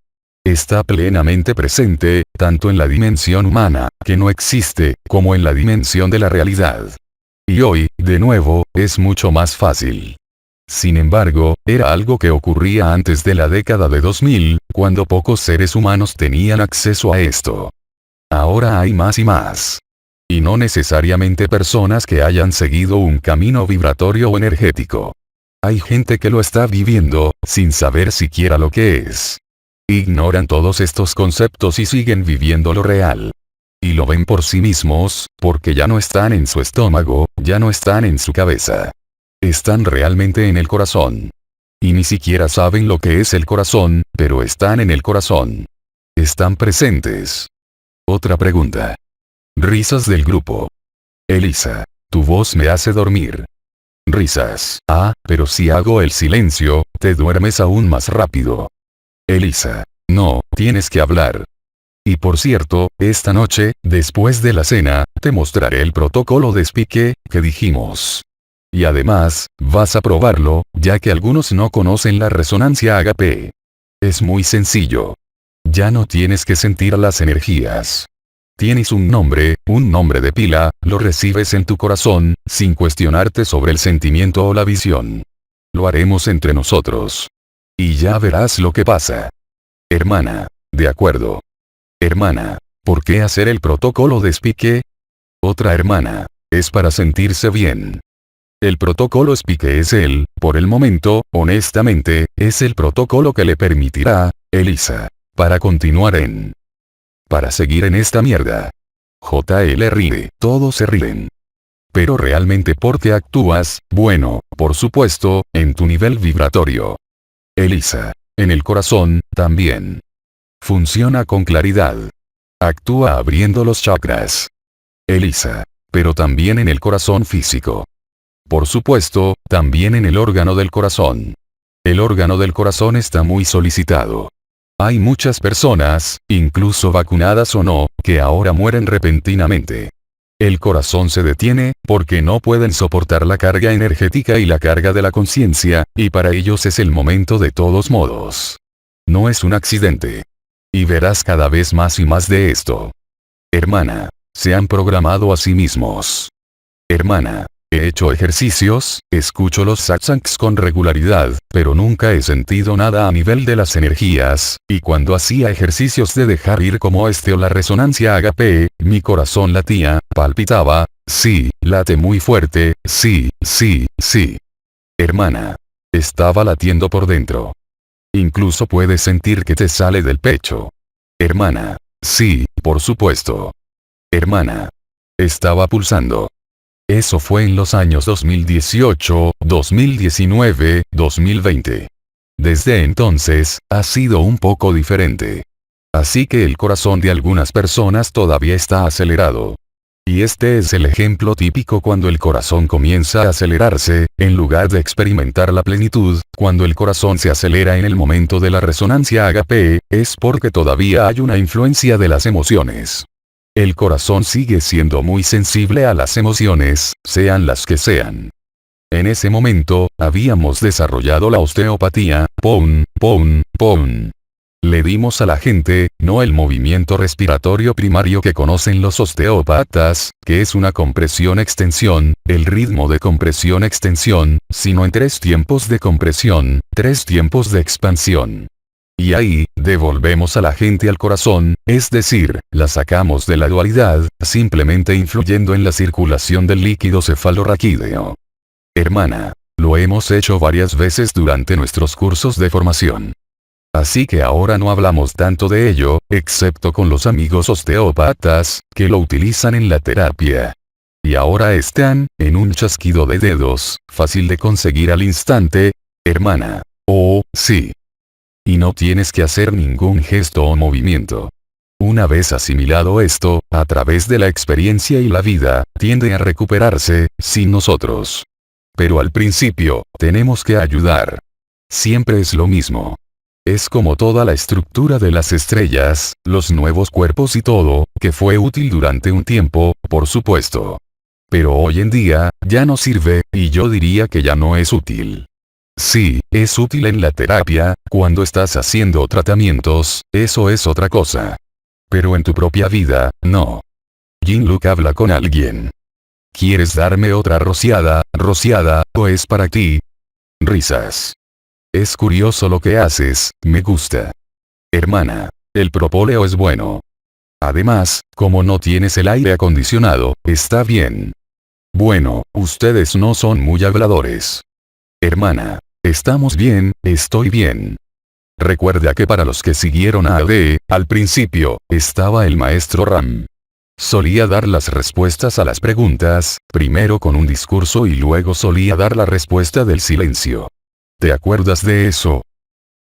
Está plenamente presente, tanto en la dimensión humana, que no existe, como en la dimensión de la realidad. Y hoy, de nuevo, es mucho más fácil. Sin embargo, era algo que ocurría antes de la década de 2000, cuando pocos seres humanos tenían acceso a esto. Ahora hay más y más. Y no necesariamente personas que hayan seguido un camino vibratorio o energético. Hay gente que lo está viviendo, sin saber siquiera lo que es. Ignoran todos estos conceptos y siguen viviendo lo real. Y lo ven por sí mismos, porque ya no están en su estómago, ya no están en su cabeza. Están realmente en el corazón. Y ni siquiera saben lo que es el corazón, pero están en el corazón. Están presentes. Otra pregunta. Risas del grupo. Elisa. Tu voz me hace dormir. Risas. Ah, pero si hago el silencio, te duermes aún más rápido. Elisa. No, tienes que hablar. Y por cierto, esta noche, después de la cena, te mostraré el protocolo de Spike, que dijimos. Y además, vas a probarlo, ya que algunos no conocen la resonancia agape. Es muy sencillo. Ya no tienes que sentir las energías. Tienes un nombre de pila, lo recibes en tu corazón, sin cuestionarte sobre el sentimiento o la visión. Lo haremos entre nosotros. Y ya verás lo que pasa. Hermana. De acuerdo. Hermana. ¿Por qué hacer el protocolo de Spike? Otra hermana. Es para sentirse bien. El protocolo Spike es por el momento, honestamente, es el protocolo que le permitirá, Elisa, para continuar para seguir en esta mierda. JL ríe, todos se ríen. Pero realmente ¿por qué actúas? Bueno, por supuesto, en tu nivel vibratorio. Elisa, en el corazón, también. Funciona con claridad. Actúa abriendo los chakras. Elisa, pero también en el corazón físico. Por supuesto, también en el órgano del corazón. El órgano del corazón está muy solicitado. Hay muchas personas, incluso vacunadas o no, que ahora mueren repentinamente. El corazón se detiene, porque no pueden soportar la carga energética y la carga de la conciencia, y para ellos es el momento de todos modos. No es un accidente. Y verás cada vez más y más de esto. Hermana, se han programado a sí mismos. Hermana, he hecho ejercicios, escucho los satsangs con regularidad, pero nunca he sentido nada a nivel de las energías, y cuando hacía ejercicios de dejar ir como o la resonancia agape, mi corazón latía, palpitaba, sí, late muy fuerte, sí, sí, sí. Hermana. Estaba latiendo por dentro. Incluso puedes sentir que te sale del pecho. Hermana. Sí, por supuesto. Hermana. Estaba pulsando. Eso fue en los años 2018, 2019, 2020. Desde entonces, ha sido un poco diferente. Así que el corazón de algunas personas todavía está acelerado. Y este es el ejemplo típico cuando el corazón comienza a acelerarse, en lugar de experimentar la plenitud, cuando el corazón se acelera en el momento de la resonancia agape, es porque todavía hay una influencia de las emociones. El corazón sigue siendo muy sensible a las emociones, sean las que sean. En ese momento, habíamos desarrollado la osteopatía, PON, PON, PON. Le dimos a la gente, no el movimiento respiratorio primario que conocen los osteópatas, que es una compresión-extensión, el ritmo de compresión-extensión, sino en 3 tiempos de compresión, 3 tiempos de expansión. Y ahí, devolvemos a la gente al corazón, es decir, la sacamos de la dualidad, simplemente influyendo en la circulación del líquido cefalorraquídeo. Hermana, lo hemos hecho varias veces durante nuestros cursos de formación. Así que ahora no hablamos tanto de ello, excepto con los amigos osteópatas, que lo utilizan en la terapia. Y ahora están, en un chasquido de dedos, fácil de conseguir al instante, hermana. Oh, sí. Y no tienes que hacer ningún gesto o movimiento. Una vez asimilado esto, a través de la experiencia y la vida, tiende a recuperarse, sin nosotros. Pero al principio, tenemos que ayudar. Siempre es lo mismo. Es como toda la estructura de las estrellas, los nuevos cuerpos y todo, que fue útil durante un tiempo, por supuesto. Pero hoy en día, ya no sirve, y yo diría que ya no es útil. Sí, es útil en la terapia, cuando estás haciendo tratamientos, eso es otra cosa. Pero en tu propia vida, no. Jin-Luke habla con alguien. ¿Quieres darme otra rociada, o es para ti? Risas. Es curioso lo que haces, me gusta. Hermana, el propóleo es bueno. Además, como no tienes el aire acondicionado, está bien. Bueno, ustedes no son muy habladores. Hermana. Estamos bien, estoy bien. Recuerda que para los que siguieron a AD, al principio, estaba el maestro Ram. Solía dar las respuestas a las preguntas, primero con un discurso y luego solía dar la respuesta del silencio. ¿Te acuerdas de eso?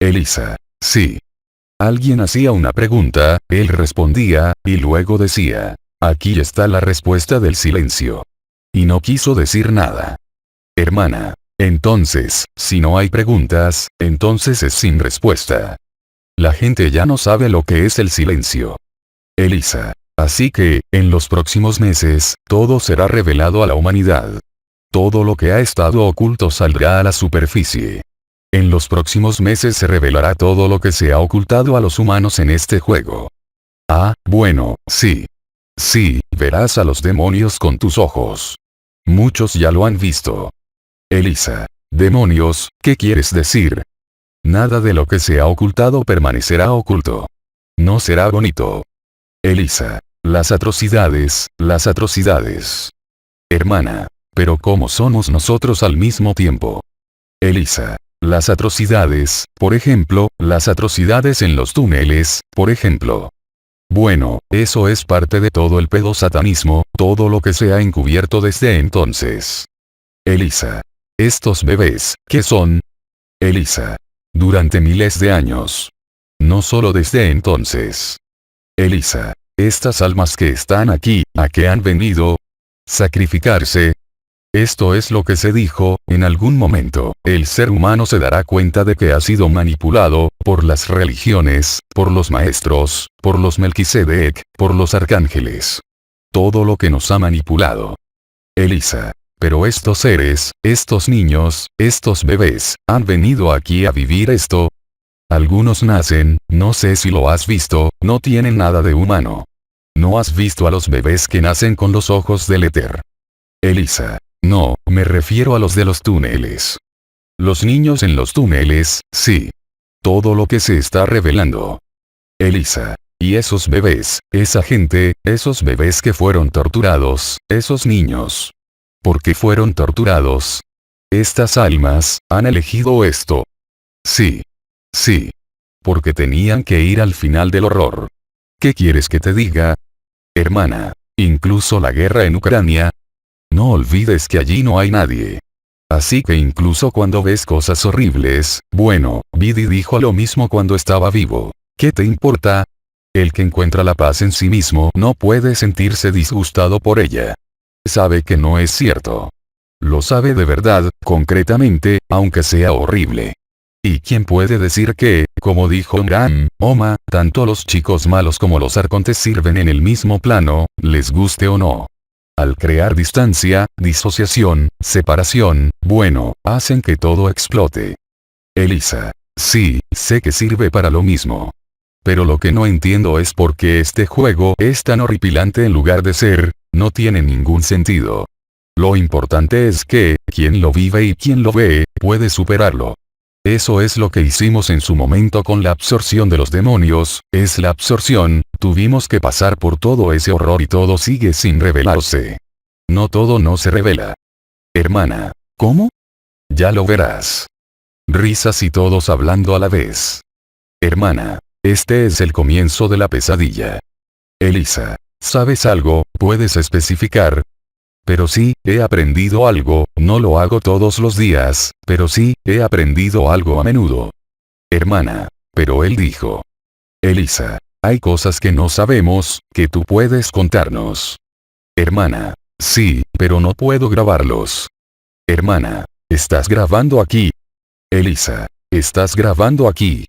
Elisa. Sí. Alguien hacía una pregunta, él respondía, y luego decía, aquí está la respuesta del silencio. Y no quiso decir nada. Hermana. Entonces, si no hay preguntas, entonces es sin respuesta. La gente ya no sabe lo que es el silencio. Elisa. Así que, en los próximos meses, todo será revelado a la humanidad. Todo lo que ha estado oculto saldrá a la superficie. En los próximos meses se revelará todo lo que se ha ocultado a los humanos en este juego. Ah, bueno, sí. Sí, verás a los demonios con tus ojos. Muchos ya lo han visto. Elisa. Demonios, ¿qué quieres decir? Nada de lo que se ha ocultado permanecerá oculto. No será bonito. Elisa. Las atrocidades, las atrocidades. Hermana. Pero ¿cómo somos nosotros al mismo tiempo? Elisa. Las atrocidades, por ejemplo, las atrocidades en los túneles, por ejemplo. Bueno, eso es parte de todo el pedosatanismo, todo lo que se ha encubierto desde entonces. Elisa. Estos bebés, ¿qué son? Elisa. Durante miles de años. No solo desde entonces. Elisa. Estas almas que están aquí, ¿a qué han venido? Sacrificarse. Esto es lo que se dijo, en algún momento, el ser humano se dará cuenta de que ha sido manipulado, por las religiones, por los maestros, por los Melquisedec, por los arcángeles. Todo lo que nos ha manipulado. Elisa. Pero estos seres, estos niños, estos bebés, ¿han venido aquí a vivir esto? Algunos nacen, no sé si lo has visto, no tienen nada de humano. ¿No has visto a los bebés que nacen con los ojos del éter? Elisa. No, me refiero a los de los túneles. Los niños en los túneles, sí. Todo lo que se está revelando. Elisa. Y esos bebés, esa gente, esos bebés que fueron torturados, esos niños. ¿Por qué fueron torturados? Estas almas, han elegido esto. Sí. Sí. Porque tenían que ir al final del horror. ¿Qué quieres que te diga? Hermana. Incluso la guerra en Ucrania. No olvides que allí no hay nadie. Así que incluso cuando ves cosas horribles, bueno, Vidi dijo lo mismo cuando estaba vivo. ¿Qué te importa? El que encuentra la paz en sí mismo no puede sentirse disgustado por ella. Sabe que no es cierto. Lo sabe de verdad, concretamente, aunque sea horrible. ¿Y quién puede decir que, como dijo Ram, Oma, tanto los chicos malos como los arcontes sirven en el mismo plano, les guste o no? Al crear distancia, disociación, separación, bueno, hacen que todo explote. Elisa. Sí, sé que sirve para lo mismo. Pero lo que no entiendo es por qué este juego es tan horripilante en lugar de ser, no tiene ningún sentido. Lo importante es que, quien lo vive y quien lo ve, puede superarlo. Eso es lo que hicimos en su momento con la absorción de los demonios, es la absorción, tuvimos que pasar por todo ese horror y todo sigue sin revelarse. No todo no se revela. Hermana. ¿Cómo? Ya lo verás. Risas y todos hablando a la vez. Hermana. Este es el comienzo de la pesadilla. Elisa. ¿Sabes algo? ¿Puedes especificar? Pero sí, he aprendido algo, no lo hago todos los días, pero sí, he aprendido algo a menudo. Hermana. Pero él dijo. Elisa. Hay cosas que no sabemos, que tú puedes contarnos. Hermana. Sí, pero no puedo grabarlos. Hermana. ¿Estás grabando aquí? Elisa. ¿Estás grabando aquí?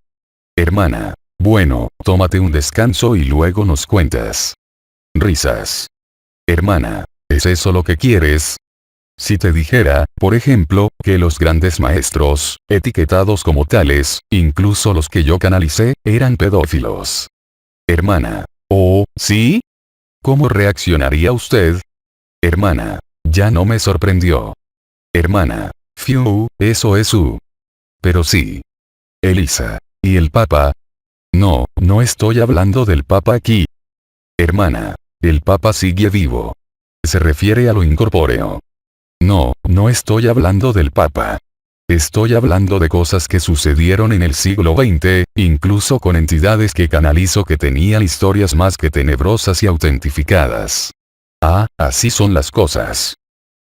Hermana. Bueno, tómate un descanso y luego nos cuentas. Risas. Hermana. ¿Es eso lo que quieres? Si te dijera, por ejemplo, que los grandes maestros, etiquetados como tales, incluso los que yo canalicé, eran pedófilos. Hermana. ¿Oh, sí? ¿Cómo reaccionaría usted? Hermana. Ya no me sorprendió. Hermana. Fiu, eso es Pero sí. Elisa. ¿Y el Papa? No, no estoy hablando del Papa aquí. Hermana. El Papa sigue vivo. Se refiere a lo incorpóreo. No, no estoy hablando del Papa. Estoy hablando de cosas que sucedieron en el siglo XX, incluso con entidades que canalizo que tenían historias más que tenebrosas y autentificadas. Ah, así son las cosas.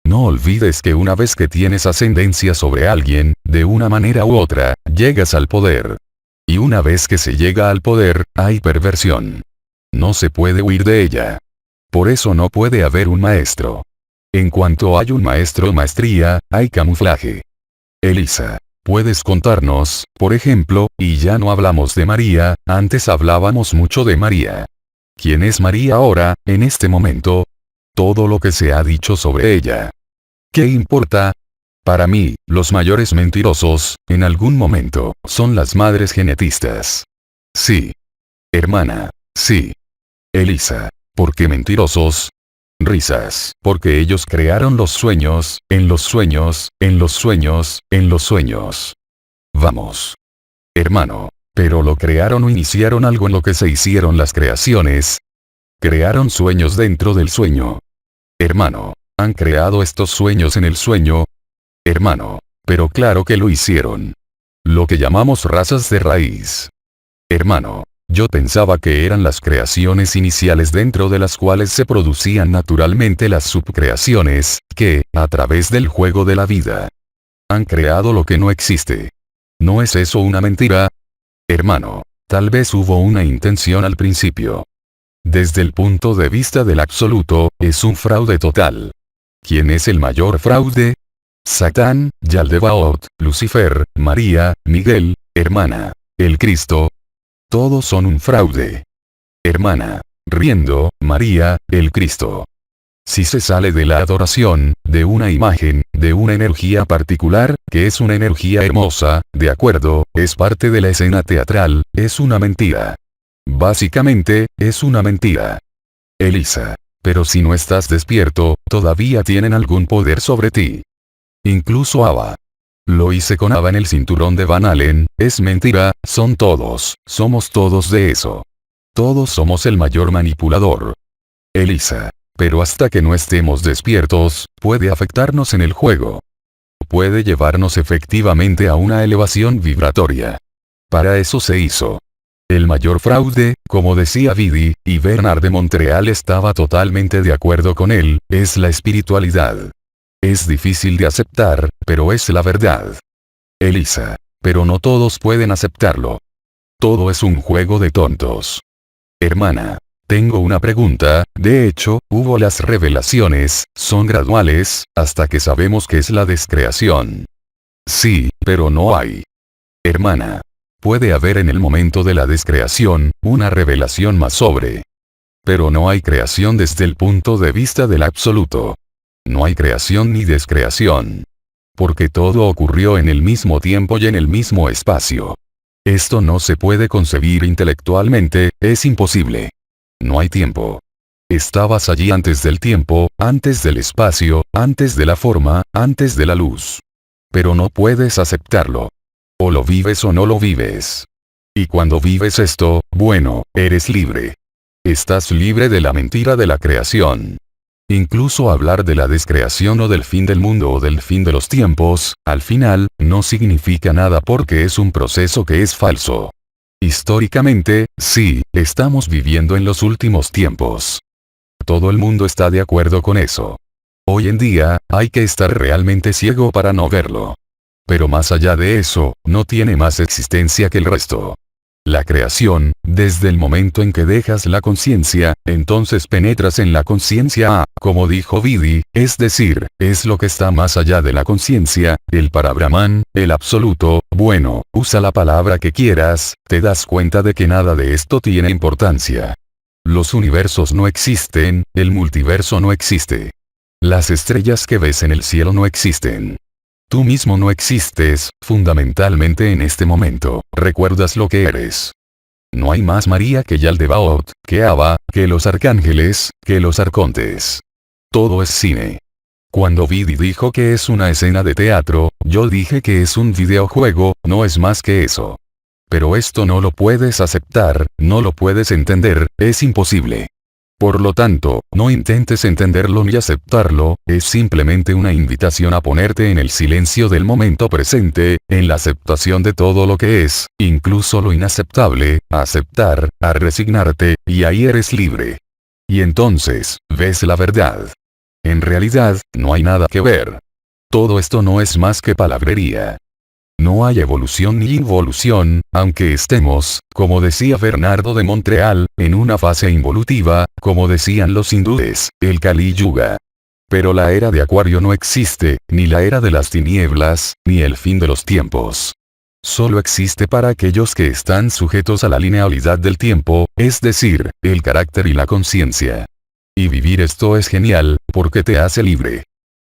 No olvides que una vez que tienes ascendencia sobre alguien, de una manera u otra, llegas al poder. Y una vez que se llega al poder, hay perversión. No se puede huir de ella. Por eso no puede haber un maestro. En cuanto hay un maestro o maestría, hay camuflaje. Elisa. ¿Puedes contarnos, por ejemplo, y ya no hablamos de María, antes hablábamos mucho de María? ¿Quién es María ahora, en este momento? Todo lo que se ha dicho sobre ella. ¿Qué importa? Para mí, los mayores mentirosos, en algún momento, son las madres genetistas. Sí. Hermana. Sí. Elisa. ¿Por qué mentirosos? Risas, porque ellos crearon los sueños, en los sueños, en los sueños, en los sueños. Vamos. Hermano. Pero lo crearon o iniciaron algo en lo que se hicieron las creaciones. Crearon sueños dentro del sueño. Hermano. ¿Han creado estos sueños en el sueño? Hermano. Pero claro que lo hicieron. Lo que llamamos razas de raíz. Hermano. Yo pensaba que eran las creaciones iniciales dentro de las cuales se producían naturalmente las subcreaciones, que, a través del juego de la vida, han creado lo que no existe. ¿No es eso una mentira? Hermano, tal vez hubo una intención al principio. Desde el punto de vista del absoluto, es un fraude total. ¿Quién es el mayor fraude? Satán, Yaldabaoth, Lucifer, María, Miguel, hermana, el Cristo. Todos son un fraude. Hermana, riendo, María, el Cristo. Si se sale de la adoración, de una imagen, de una energía particular, que es una energía hermosa, de acuerdo, es parte de la escena teatral, es una mentira. Básicamente, es una mentira. Elisa. Pero si no estás despierto, todavía tienen algún poder sobre ti. Incluso Ava. Lo hice con Ava en el cinturón de Van Allen, es mentira, somos todos de eso. Todos somos el mayor manipulador. Elisa. Pero hasta que no estemos despiertos, puede afectarnos en el juego. Puede llevarnos efectivamente a una elevación vibratoria. Para eso se hizo. El mayor fraude, como decía Vidi, y Bernard de Montreal estaba totalmente de acuerdo con él, es la espiritualidad. Es difícil de aceptar, pero es la verdad. Elisa. Pero no todos pueden aceptarlo. Todo es un juego de tontos. Hermana. Tengo una pregunta, de hecho, hubo las revelaciones, son graduales, hasta que sabemos qué es la descreación. Sí, pero no hay. Hermana. Puede haber en el momento de la descreación, una revelación más sobre. Pero no hay creación desde el punto de vista del absoluto. No hay creación ni descreación. Porque todo ocurrió en el mismo tiempo y en el mismo espacio. Esto no se puede concebir intelectualmente, es imposible. No hay tiempo. Estabas allí antes del tiempo, antes del espacio, antes de la forma, antes de la luz. Pero no puedes aceptarlo. O lo vives o no lo vives. Y cuando vives esto, bueno, eres libre. Estás libre de la mentira de la creación. Incluso hablar de la descreación o del fin del mundo o del fin de los tiempos, al final, no significa nada porque es un proceso que es falso. Históricamente, sí, estamos viviendo en los últimos tiempos. Todo el mundo está de acuerdo con eso. Hoy en día, hay que estar realmente ciego para no verlo. Pero más allá de eso, no tiene más existencia que el resto. La creación, desde el momento en que dejas la conciencia, entonces penetras en la conciencia A, como dijo Vidi, es decir, es lo que está más allá de la conciencia, el Parabrahman, el absoluto, bueno, usa la palabra que quieras, te das cuenta de que nada de esto tiene importancia. Los universos no existen, el multiverso no existe. Las estrellas que ves en el cielo no existen. Tú mismo no existes, fundamentalmente en este momento, recuerdas lo que eres. No hay más María que Yaldabaoth, que Ava, que los arcángeles, que los arcontes. Todo es cine. Cuando Vidi dijo que es una escena de teatro, yo dije que es un videojuego, no es más que eso. Pero esto no lo puedes aceptar, no lo puedes entender, es imposible. Por lo tanto, no intentes entenderlo ni aceptarlo, es simplemente una invitación a ponerte en el silencio del momento presente, en la aceptación de todo lo que es, incluso lo inaceptable, a aceptar, a resignarte, y ahí eres libre. Y entonces, ves la verdad. En realidad, no hay nada que ver. Todo esto no es más que palabrería. No hay evolución ni involución, aunque estemos, como decía Bernardo de Montreal, en una fase involutiva, como decían los hindúes, el Kali Yuga. Pero la era de Acuario no existe, ni la era de las tinieblas, ni el fin de los tiempos. Solo existe para aquellos que están sujetos a la linealidad del tiempo, es decir, el carácter y la conciencia. Y vivir esto es genial, porque te hace libre.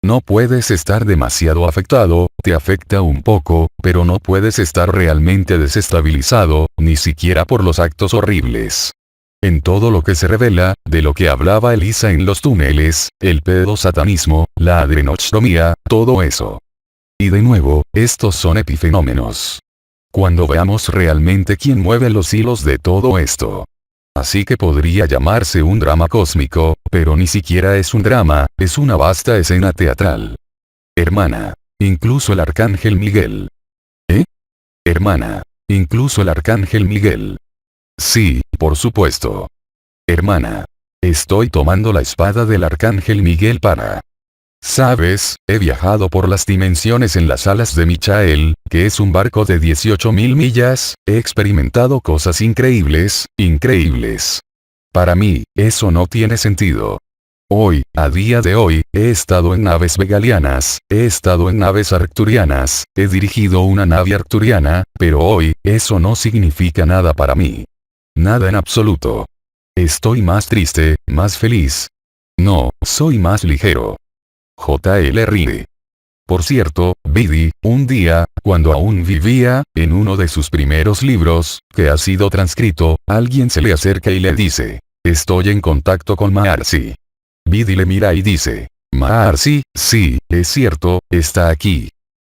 No puedes estar demasiado afectado, te afecta un poco, pero no puedes estar realmente desestabilizado, ni siquiera por los actos horribles. en todo lo que se revela, de lo que hablaba Elisa en los túneles, el pedosatanismo, la adrenochtomía, todo eso. Y de nuevo, estos son epifenómenos. Cuando veamos realmente quién mueve los hilos de todo esto. Así que podría llamarse un drama cósmico, pero ni siquiera es un drama, es una vasta escena teatral. Hermana. Incluso el arcángel Miguel. ¿Eh? Hermana. Incluso el arcángel Miguel. Sí, por supuesto. Hermana. Estoy tomando la espada del arcángel Miguel para... Sabes, he viajado por las dimensiones en las alas de Michael, que es un barco de 18.000 millas, he experimentado cosas increíbles, increíbles. Para mí, eso no tiene sentido. Hoy, a día de hoy, he estado en naves vegalianas, he estado en naves arcturianas, he dirigido una nave arcturiana, pero hoy, eso no significa nada para mí. Nada en absoluto. Estoy más triste, más feliz. No, soy más ligero. J.L. ríe. Por cierto, Bidi, un día, cuando aún vivía, en uno de sus primeros libros, que ha sido transcrito, alguien se le acerca y le dice, estoy en contacto con Maharishi. Bidi le mira y dice, Maharishi, sí, es cierto, está aquí.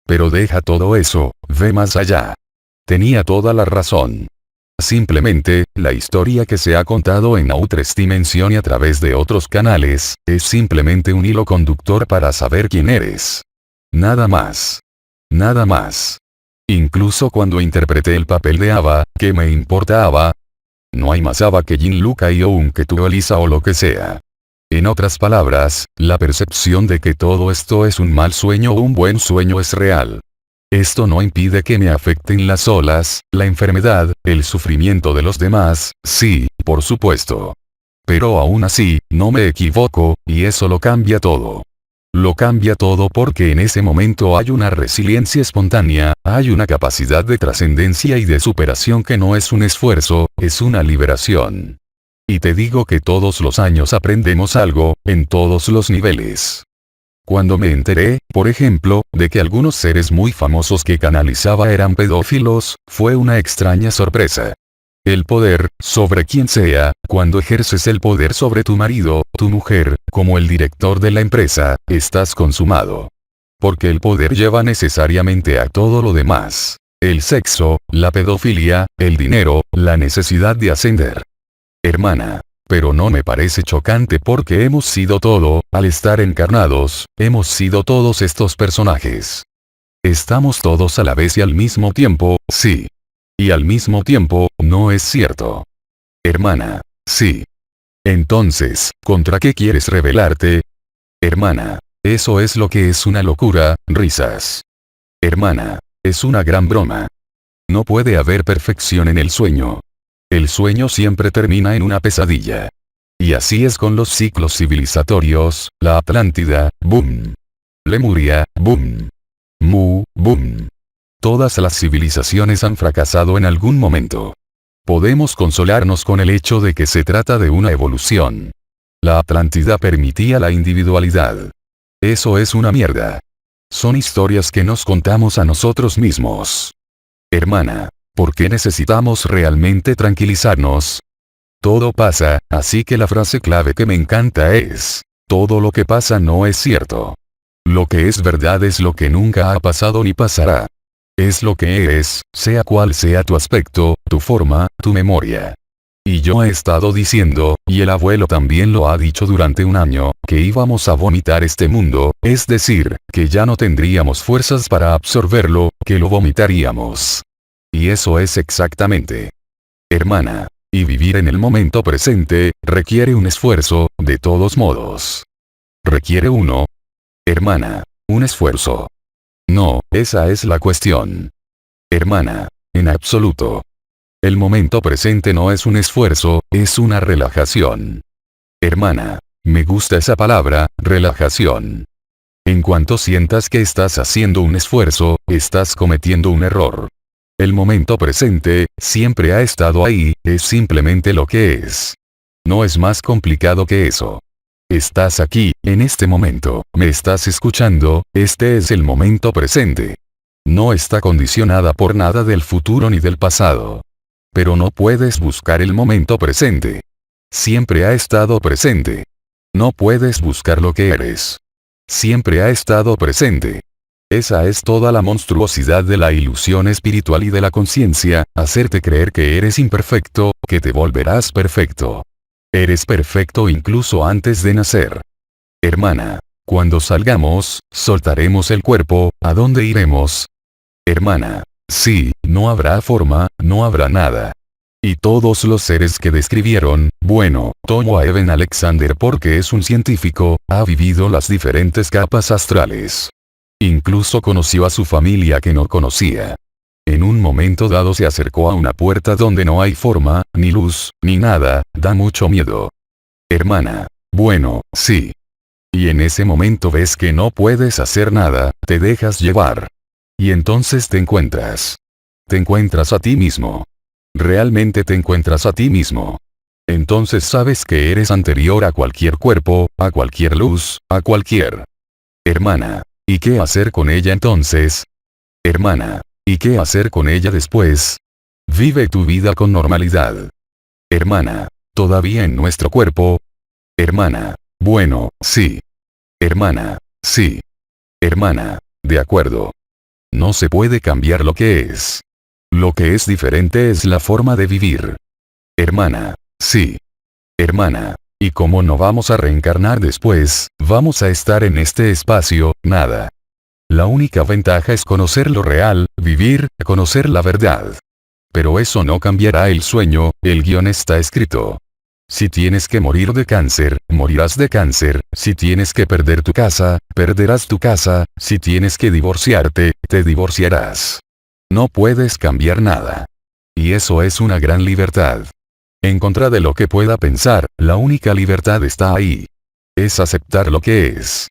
Pero deja todo eso, ve más allá. Tenía toda la razón. Simplemente, la historia que se ha contado en Outres Dimension y a través de otros canales, es simplemente un hilo conductor para saber quién eres. Nada más. Nada más. Incluso cuando interpreté el papel de Ava, ¿qué me importa Ava? No hay más Ava que Jin Luca y Oun que tú Elisa o lo que sea. En otras palabras, la percepción de que todo esto es un mal sueño o un buen sueño es real. Esto no impide que me afecten las olas, la enfermedad, el sufrimiento de los demás, sí, por supuesto. Pero aún así, no me equivoco, y eso lo cambia todo. Lo cambia todo porque en ese momento hay una resiliencia espontánea, hay una capacidad de trascendencia y de superación que no es un esfuerzo, es una liberación. Y te digo que todos los años aprendemos algo, en todos los niveles. Cuando me enteré, por ejemplo, de que algunos seres muy famosos que canalizaba eran pedófilos, fue una extraña sorpresa. El poder, sobre quien sea, cuando ejerces el poder sobre tu marido, tu mujer, como el director de la empresa, estás consumado. Porque el poder lleva necesariamente a todo lo demás. El sexo, la pedofilia, el dinero, la necesidad de ascender. Hermana. Pero no me parece chocante porque hemos sido todo, al estar encarnados, hemos sido todos estos personajes. Estamos todos a la vez y al mismo tiempo, sí. Y al mismo tiempo, no es cierto. Hermana. Sí. Entonces, ¿contra qué quieres rebelarte? Hermana. Eso es lo que es una locura, risas. Hermana. Es una gran broma. No puede haber perfección en el sueño. El sueño siempre termina en una pesadilla. Y así es con los ciclos civilizatorios, la Atlántida, boom. Lemuria, boom. Mu, boom. Todas las civilizaciones han fracasado en algún momento. Podemos consolarnos con el hecho de que se trata de una evolución. La Atlántida permitía la individualidad. Eso es una mierda. Son historias que nos contamos a nosotros mismos. Hermana. ¿Por qué necesitamos realmente tranquilizarnos? Todo pasa, así que la frase clave que me encanta es, todo lo que pasa no es cierto. Lo que es verdad es lo que nunca ha pasado ni pasará. Es lo que eres, sea cual sea tu aspecto, tu forma, tu memoria. Y yo he estado diciendo, y el abuelo también lo ha dicho durante un año, que íbamos a vomitar este mundo, es decir, que ya no tendríamos fuerzas para absorberlo, que lo vomitaríamos. Y eso es exactamente. Hermana. Y vivir en el momento presente, requiere un esfuerzo, de todos modos. ¿Requiere uno? Hermana. Un esfuerzo. No, esa es la cuestión. Hermana. En absoluto. El momento presente no es un esfuerzo, es una relajación. Hermana. Me gusta esa palabra, relajación. En cuanto sientas que estás haciendo un esfuerzo, estás cometiendo un error. El momento presente, siempre ha estado ahí, es simplemente lo que es. No es más complicado que eso. Estás aquí, en este momento, me estás escuchando, este es el momento presente. No está condicionada por nada del futuro ni del pasado. Pero no puedes buscar el momento presente. Siempre ha estado presente. No puedes buscar lo que eres. Siempre ha estado presente. Esa es toda la monstruosidad de la ilusión espiritual y de la conciencia, hacerte creer que eres imperfecto, que te volverás perfecto. Eres perfecto incluso antes de nacer. Hermana, cuando salgamos, soltaremos el cuerpo, ¿a dónde iremos? Hermana, sí, no habrá forma, no habrá nada. Y todos los seres que describieron, bueno, tomo a Eben Alexander porque es un científico, ha vivido las diferentes capas astrales. Incluso conoció a su familia que no conocía. En un momento dado se acercó a una puerta donde no hay forma, ni luz, ni nada, da mucho miedo. Hermana, bueno, sí. Y en ese momento ves que no puedes hacer nada, te dejas llevar. Y entonces te encuentras. Te encuentras a ti mismo. Realmente te encuentras a ti mismo. Entonces sabes que eres anterior a cualquier cuerpo, a cualquier luz, a cualquier. Hermana, ¿y qué hacer con ella entonces? Hermana, ¿y qué hacer con ella después? Vive tu vida con normalidad. Hermana, ¿todavía en nuestro cuerpo? Hermana, bueno, sí. Hermana, sí. Hermana, de acuerdo. No se puede cambiar lo que es. Lo que es diferente es la forma de vivir. Hermana, sí. Hermana, ¿y cómo no vamos a reencarnar después? Vamos a estar en este espacio, nada. La única ventaja es conocer lo real, vivir, conocer la verdad. Pero eso no cambiará el sueño, el guión está escrito. Si tienes que morir de cáncer, morirás de cáncer, si tienes que perder tu casa, perderás tu casa, si tienes que divorciarte, te divorciarás. No puedes cambiar nada. Y eso es una gran libertad. En contra de lo que pueda pensar, la única libertad está ahí. Es aceptar lo que es.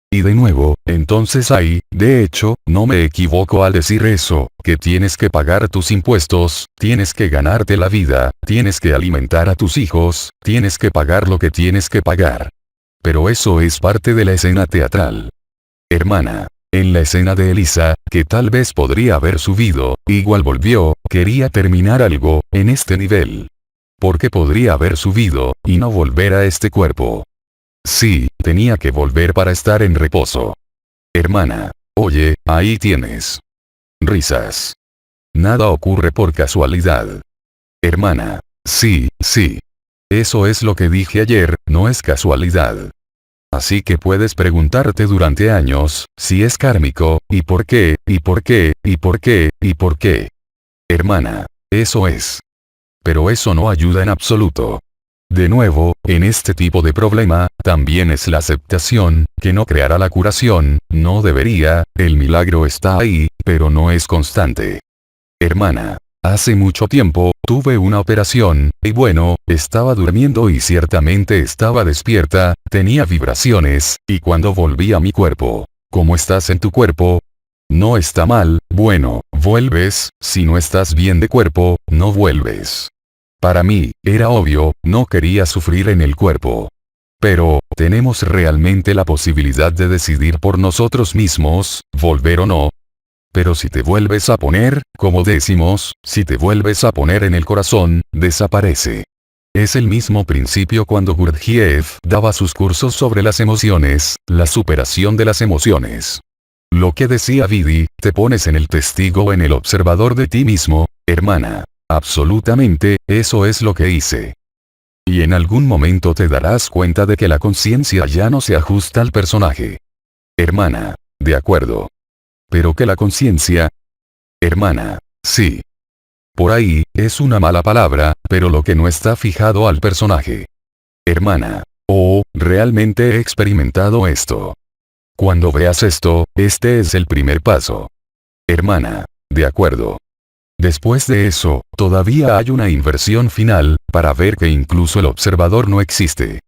Y de nuevo, entonces ahí, de hecho, no me equivoco al decir eso, que tienes que pagar tus impuestos, tienes que ganarte la vida, tienes que alimentar a tus hijos, tienes que pagar lo que tienes que pagar. Pero eso es parte de la escena teatral. Hermana, en la escena de Elisa, que tal vez podría haber subido, igual volvió, quería terminar algo, en este nivel. Porque podría haber subido, y no volver a este cuerpo. Sí, tenía que volver para estar en reposo. Hermana, oye, ahí tienes. Risas. Nada ocurre por casualidad. Hermana, sí, sí. Eso es lo que dije ayer, no es casualidad. Así que puedes preguntarte durante años, si es kármico, y por qué, y por qué, y por qué, y por qué. Hermana, eso es. Pero eso no ayuda en absoluto. De nuevo, en este tipo de problema, también es la aceptación, que no creará la curación, no debería, el milagro está ahí, pero no es constante. Hermana, hace mucho tiempo, tuve una operación, y bueno, estaba durmiendo y ciertamente estaba despierta, tenía vibraciones, y cuando volví a mi cuerpo, ¿cómo estás en tu cuerpo? No está mal, bueno, vuelves, si no estás bien de cuerpo, no vuelves. Para mí, era obvio, no quería sufrir en el cuerpo. Pero, ¿tenemos realmente la posibilidad de decidir por nosotros mismos, volver o no? Pero si te vuelves a poner, como decimos, si te vuelves a poner en el corazón, desaparece. Es el mismo principio cuando Gurdjieff daba sus cursos sobre las emociones, la superación de las emociones. Lo que decía Vidi, te pones en el testigo o en el observador de ti mismo, hermana. Absolutamente, eso es lo que hice. Y en algún momento te darás cuenta de que la conciencia ya no se ajusta al personaje. Hermana, de acuerdo. Pero que la conciencia... Hermana, sí. Por ahí, es una mala palabra, pero lo que no está fijado al personaje. Hermana, oh, realmente he experimentado esto. Cuando veas esto, este es el primer paso. Hermana, de acuerdo. Después de eso, todavía hay una inversión final, para ver que incluso el observador no existe.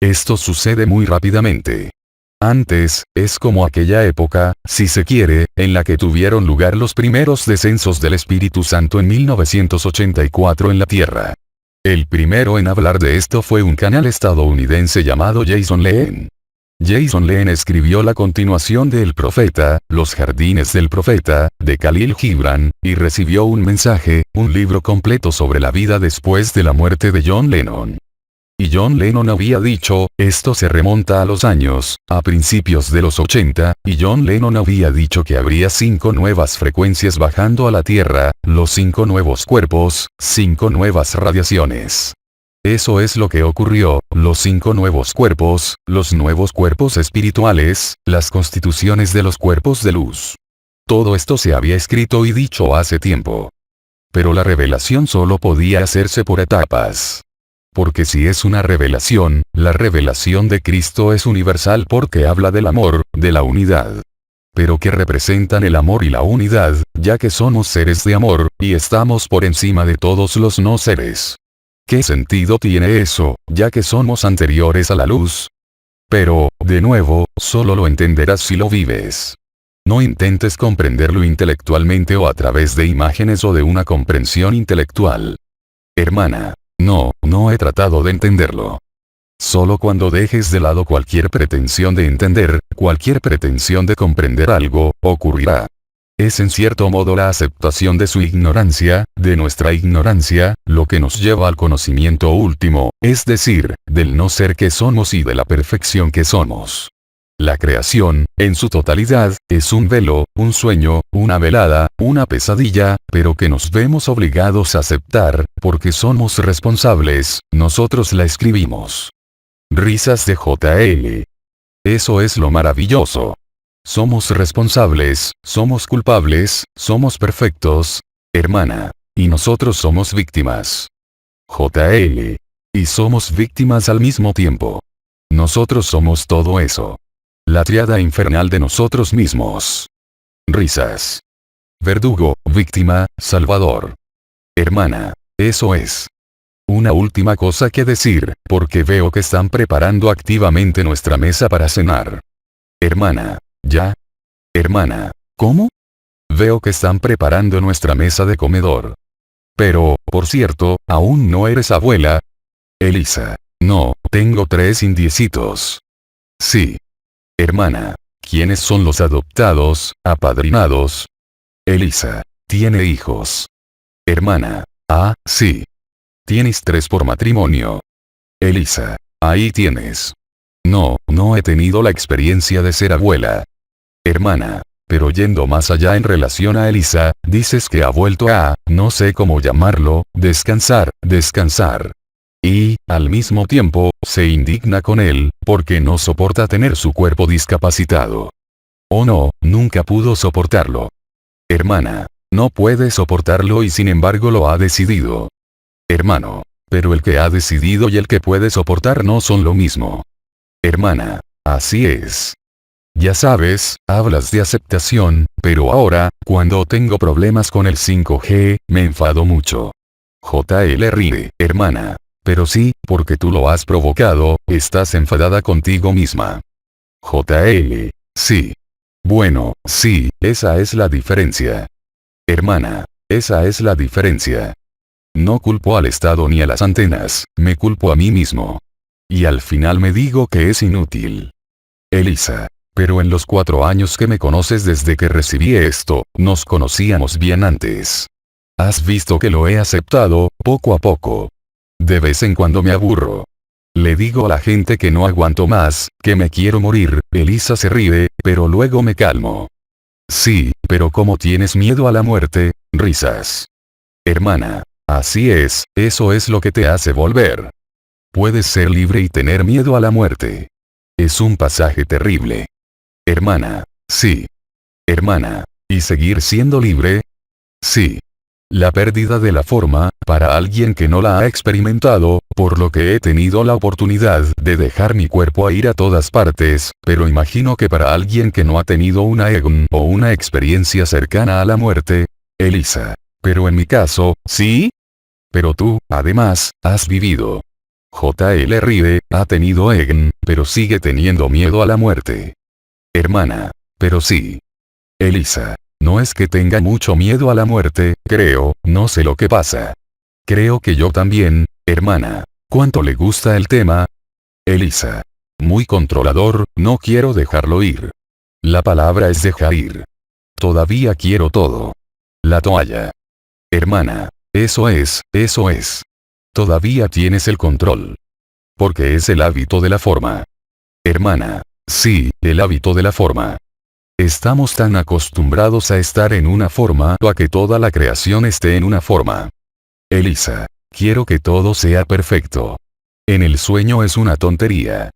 Esto sucede muy rápidamente. Antes, es como aquella época, si se quiere, en la que tuvieron lugar los primeros descensos del Espíritu Santo en 1984 en la Tierra. El primero en hablar de esto fue un canal estadounidense llamado Jason Leen. Jason Leen escribió la continuación de El Profeta, Los Jardines del Profeta, de Khalil Gibran, y recibió un mensaje, un libro completo sobre la vida después de la muerte de John Lennon. Y John Lennon había dicho, esto se remonta a los años, a principios de los 80, y John Lennon había dicho que habría 5 nuevas frecuencias bajando a la Tierra, los 5 nuevos cuerpos, 5 nuevas radiaciones. Eso es lo que ocurrió, los 5 nuevos cuerpos, los nuevos cuerpos espirituales, las constituciones de los cuerpos de luz. Todo esto se había escrito y dicho hace tiempo. Pero la revelación solo podía hacerse por etapas. Porque si es una revelación, la revelación de Cristo es universal porque habla del amor, de la unidad. Pero que representan el amor y la unidad, ya que somos seres de amor, y estamos por encima de todos los no seres. ¿Qué sentido tiene eso, ya que somos anteriores a la luz? Pero, de nuevo, solo lo entenderás si lo vives. No intentes comprenderlo intelectualmente o a través de imágenes o de una comprensión intelectual. Hermana. No he tratado de entenderlo. Solo cuando dejes de lado cualquier pretensión de entender, cualquier pretensión de comprender algo, ocurrirá. Es en cierto modo la aceptación de su ignorancia, de nuestra ignorancia, lo que nos lleva al conocimiento último, es decir, del no ser que somos y de la perfección que somos. La creación, en su totalidad, es un velo, un sueño, una velada, una pesadilla, pero que nos vemos obligados a aceptar, porque somos responsables, nosotros la escribimos. Risas de JL. Eso es lo maravilloso. Somos responsables, somos culpables, somos perfectos, hermana. Y nosotros somos víctimas. JL. Y somos víctimas al mismo tiempo. Nosotros somos todo eso. La triada infernal de nosotros mismos. Risas. Verdugo, víctima, salvador. Hermana. Eso es. Una última cosa que decir, porque veo que están preparando activamente nuestra mesa para cenar. Hermana. ¿Ya? Hermana. ¿Cómo? Veo que están preparando nuestra mesa de comedor. Pero, por cierto, ¿aún no eres abuela? Elisa. No, tengo 3 indiecitos. Sí. Hermana. ¿Quiénes son los adoptados, apadrinados? Elisa. Tiene hijos. Hermana. Ah, sí. Tienes 3 por matrimonio. Elisa. Ahí tienes. No he tenido la experiencia de ser abuela. Hermana. Pero yendo más allá en relación a Elisa, dices que ha vuelto a, no sé cómo llamarlo, descansar. Y, al mismo tiempo, se indigna con él, porque no soporta tener su cuerpo discapacitado. Oh no, nunca pudo soportarlo. Hermana. No puede soportarlo y sin embargo lo ha decidido. Hermano. Pero el que ha decidido y el que puede soportar no son lo mismo. Hermana. Así es. Ya sabes, hablas de aceptación, pero ahora, cuando tengo problemas con el 5G, me enfado mucho. JL ríe, hermana. Pero sí, porque tú lo has provocado, estás enfadada contigo misma. JL. Sí. Bueno, sí, esa es la diferencia. Hermana. Esa es la diferencia. No culpo al Estado ni a las antenas, me culpo a mí mismo. Y al final me digo que es inútil. Elisa. Pero en los 4 años que me conoces desde que recibí esto, nos conocíamos bien antes. Has visto que lo he aceptado, poco a poco. De vez en cuando me aburro. Le digo a la gente que no aguanto más, que me quiero morir. Elisa se ríe, pero luego me calmo. Sí, pero como tienes miedo a la muerte, risas. Hermana. Así es, eso es lo que te hace volver. Puedes ser libre y tener miedo a la muerte. Es un pasaje terrible. Hermana. Sí. Hermana. ¿Y seguir siendo libre? Sí. La pérdida de la forma, para alguien que no la ha experimentado, por lo que he tenido la oportunidad de dejar mi cuerpo a ir a todas partes, pero imagino que para alguien que no ha tenido una EGN o una experiencia cercana a la muerte, Elisa. Pero en mi caso, ¿sí? Pero tú, además, has vivido. JL ríe, ha tenido EGN, pero sigue teniendo miedo a la muerte. Hermana. Pero sí. Elisa. No es que tenga mucho miedo a la muerte, creo, no sé lo que pasa. Creo que yo también, hermana. ¿Cuánto le gusta el tema? Elisa. Muy controlador, no quiero dejarlo ir. La palabra es dejar ir. Todavía quiero todo. La toalla. Hermana. Eso es. Todavía tienes el control. Porque es el hábito de la forma. Hermana. Sí, el hábito de la forma. Estamos tan acostumbrados a estar en una forma o a que toda la creación esté en una forma. Elisa. Quiero que todo sea perfecto. En el sueño es una tontería.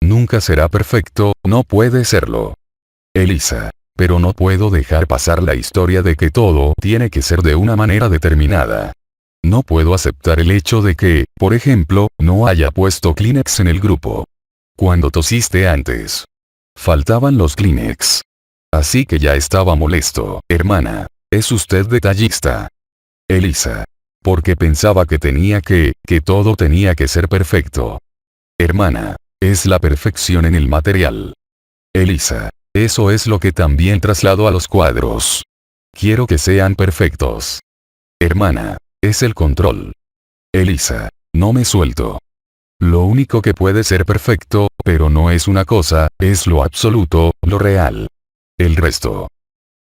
Nunca será perfecto, no puede serlo. Elisa. Pero no puedo dejar pasar la historia de que todo tiene que ser de una manera determinada. No puedo aceptar el hecho de que, por ejemplo, no haya puesto Kleenex en el grupo. Cuando tosiste antes. Faltaban los Kleenex. Así que ya estaba molesto. Hermana. Es usted detallista. Elisa. Porque pensaba que todo tenía que ser perfecto. Hermana. Es la perfección en el material. Elisa. Eso es lo que también traslado a los cuadros. Quiero que sean perfectos. Hermana. Es el control. Elisa. No me suelto. Lo único que puede ser perfecto, pero no es una cosa, es lo absoluto, lo real. El resto.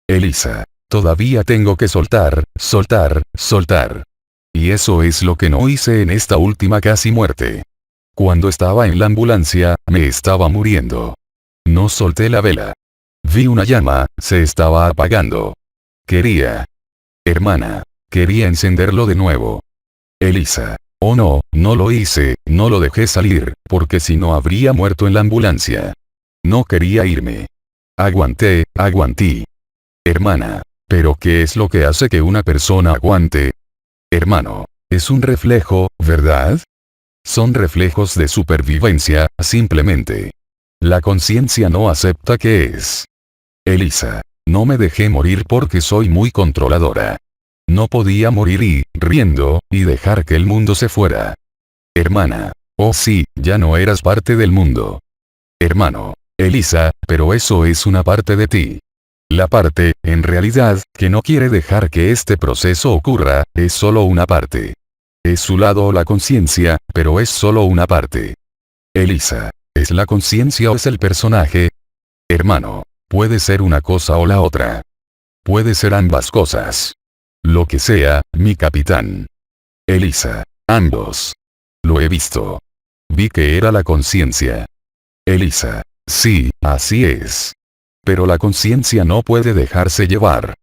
Elisa. Todavía tengo que soltar, soltar, soltar. Y eso es lo que no hice en esta última casi muerte. Cuando estaba en la ambulancia, me estaba muriendo. No solté la vela. Vi una llama, se estaba apagando. Quería. Hermana. Quería encenderlo de nuevo. Elisa. Oh no, no lo hice, no lo dejé salir, porque si no habría muerto en la ambulancia. No quería irme. Aguanté, aguanté. Hermana. ¿Pero qué es lo que hace que una persona aguante? Hermano. Es un reflejo, ¿verdad? Son reflejos de supervivencia, simplemente. La conciencia no acepta que es. Elisa. No me dejé morir porque soy muy controladora. No podía morir y, riendo, y dejar que el mundo se fuera. Hermana. Oh sí, ya no eras parte del mundo. Hermano. Elisa, pero eso es una parte de ti. La parte, en realidad, que no quiere dejar que este proceso ocurra, es solo una parte. Es su lado o la conciencia, pero es solo una parte. Elisa. ¿Es la conciencia o es el personaje? Hermano. Puede ser una cosa o la otra. Puede ser ambas cosas. Lo que sea, mi capitán. Elisa. Ambos. Lo he visto. Vi que era la conciencia. Elisa. Sí, así es. Pero la conciencia no puede dejarse llevar.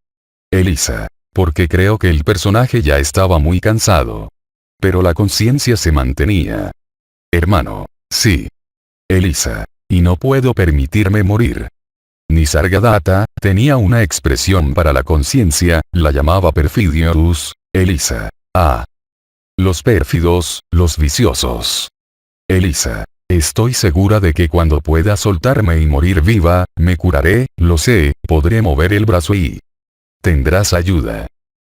Elisa. Porque creo que el personaje ya estaba muy cansado. Pero la conciencia se mantenía. Hermano. Sí. Elisa. Y no puedo permitirme morir. Nisargadatta tenía una expresión para la conciencia, la llamaba perfidious. Elisa. Ah. Los pérfidos, los viciosos. Elisa. Estoy segura de que cuando pueda soltarme y morir viva, me curaré, lo sé, podré mover el brazo y tendrás ayuda.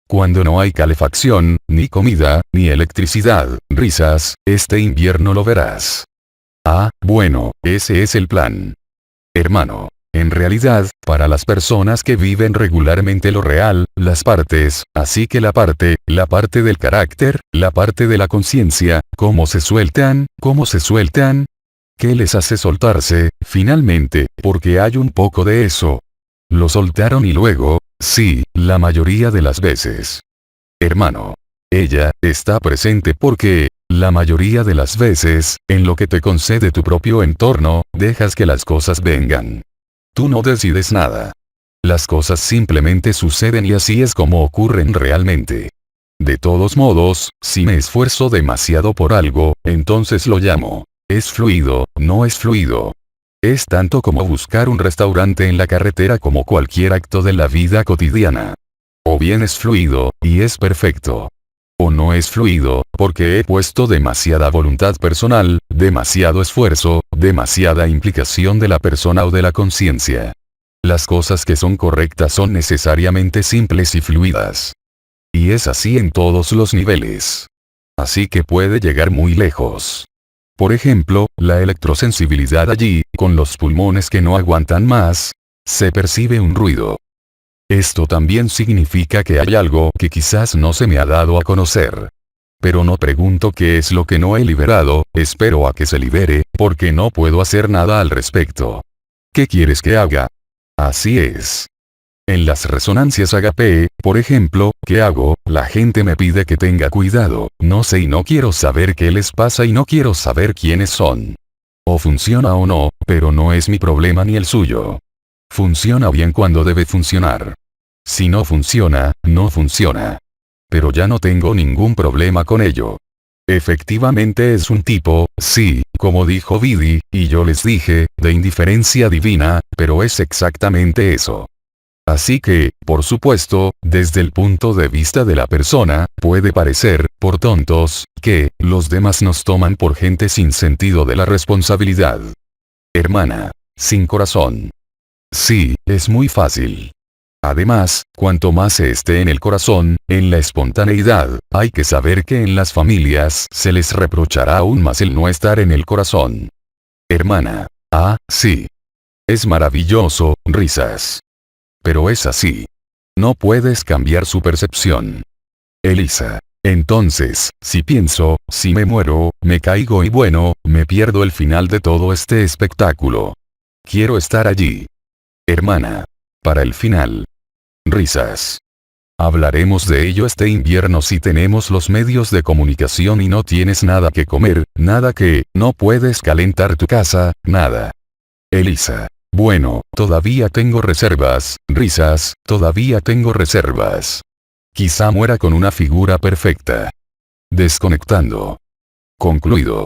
Cuando no hay calefacción, ni comida, ni electricidad, risas, este invierno lo verás. Ah, bueno, ese es el plan. Hermano. En realidad, para las personas que viven regularmente lo real, las partes, así que la parte del carácter, la parte de la conciencia, ¿cómo se sueltan? ¿Cómo se sueltan? ¿Qué les hace soltarse, finalmente? Porque hay un poco de eso. Lo soltaron y luego, sí, la mayoría de las veces. Hermano. Ella, está presente porque, la mayoría de las veces, en lo que te concede tu propio entorno, dejas que las cosas vengan. Tú no decides nada. Las cosas simplemente suceden y así es como ocurren realmente. De todos modos, si me esfuerzo demasiado por algo, entonces lo llamo. Es fluido, no es fluido. Es tanto como buscar un restaurante en la carretera como cualquier acto de la vida cotidiana. O bien es fluido, y es perfecto. O no es fluido, porque he puesto demasiada voluntad personal, demasiado esfuerzo, demasiada implicación de la persona o de la conciencia. Las cosas que son correctas son necesariamente simples y fluidas. Y es así en todos los niveles. Así que puede llegar muy lejos. Por ejemplo, la electrosensibilidad allí, con los pulmones que no aguantan más, se percibe un ruido. Esto también significa que hay algo que quizás no se me ha dado a conocer. Pero no pregunto qué es lo que no he liberado, espero a que se libere, porque no puedo hacer nada al respecto. ¿Qué quieres que haga? Así es. En las resonancias agape, por ejemplo, ¿qué hago? La gente me pide que tenga cuidado, no sé y no quiero saber qué les pasa y no quiero saber quiénes son. O funciona o no, pero no es mi problema ni el suyo. Funciona bien cuando debe funcionar. Si no funciona, no funciona. Pero ya no tengo ningún problema con ello. Efectivamente es un tipo, sí, como dijo Vidi, y yo les dije, de indiferencia divina, pero es exactamente eso. Así que, por supuesto, desde el punto de vista de la persona, puede parecer, por tontos, que, los demás nos toman por gente sin sentido de la responsabilidad. Hermana. Sin corazón. Sí, es muy fácil. Además, cuanto más se esté en el corazón, en la espontaneidad, hay que saber que en las familias se les reprochará aún más el no estar en el corazón. Hermana. Ah, sí. Es maravilloso, risas. Pero es así. No puedes cambiar su percepción. Elisa. Entonces, si pienso, si me muero, me caigo y bueno, me pierdo el final de todo este espectáculo. Quiero estar allí. Hermana. Para el final. Risas. Hablaremos de ello este invierno si tenemos los medios de comunicación y no tienes nada que comer, nada que, no puedes calentar tu casa, nada. Elisa. Bueno, todavía tengo reservas, risas, todavía tengo reservas. Quizá muera con una figura perfecta. Desconectando. Concluido.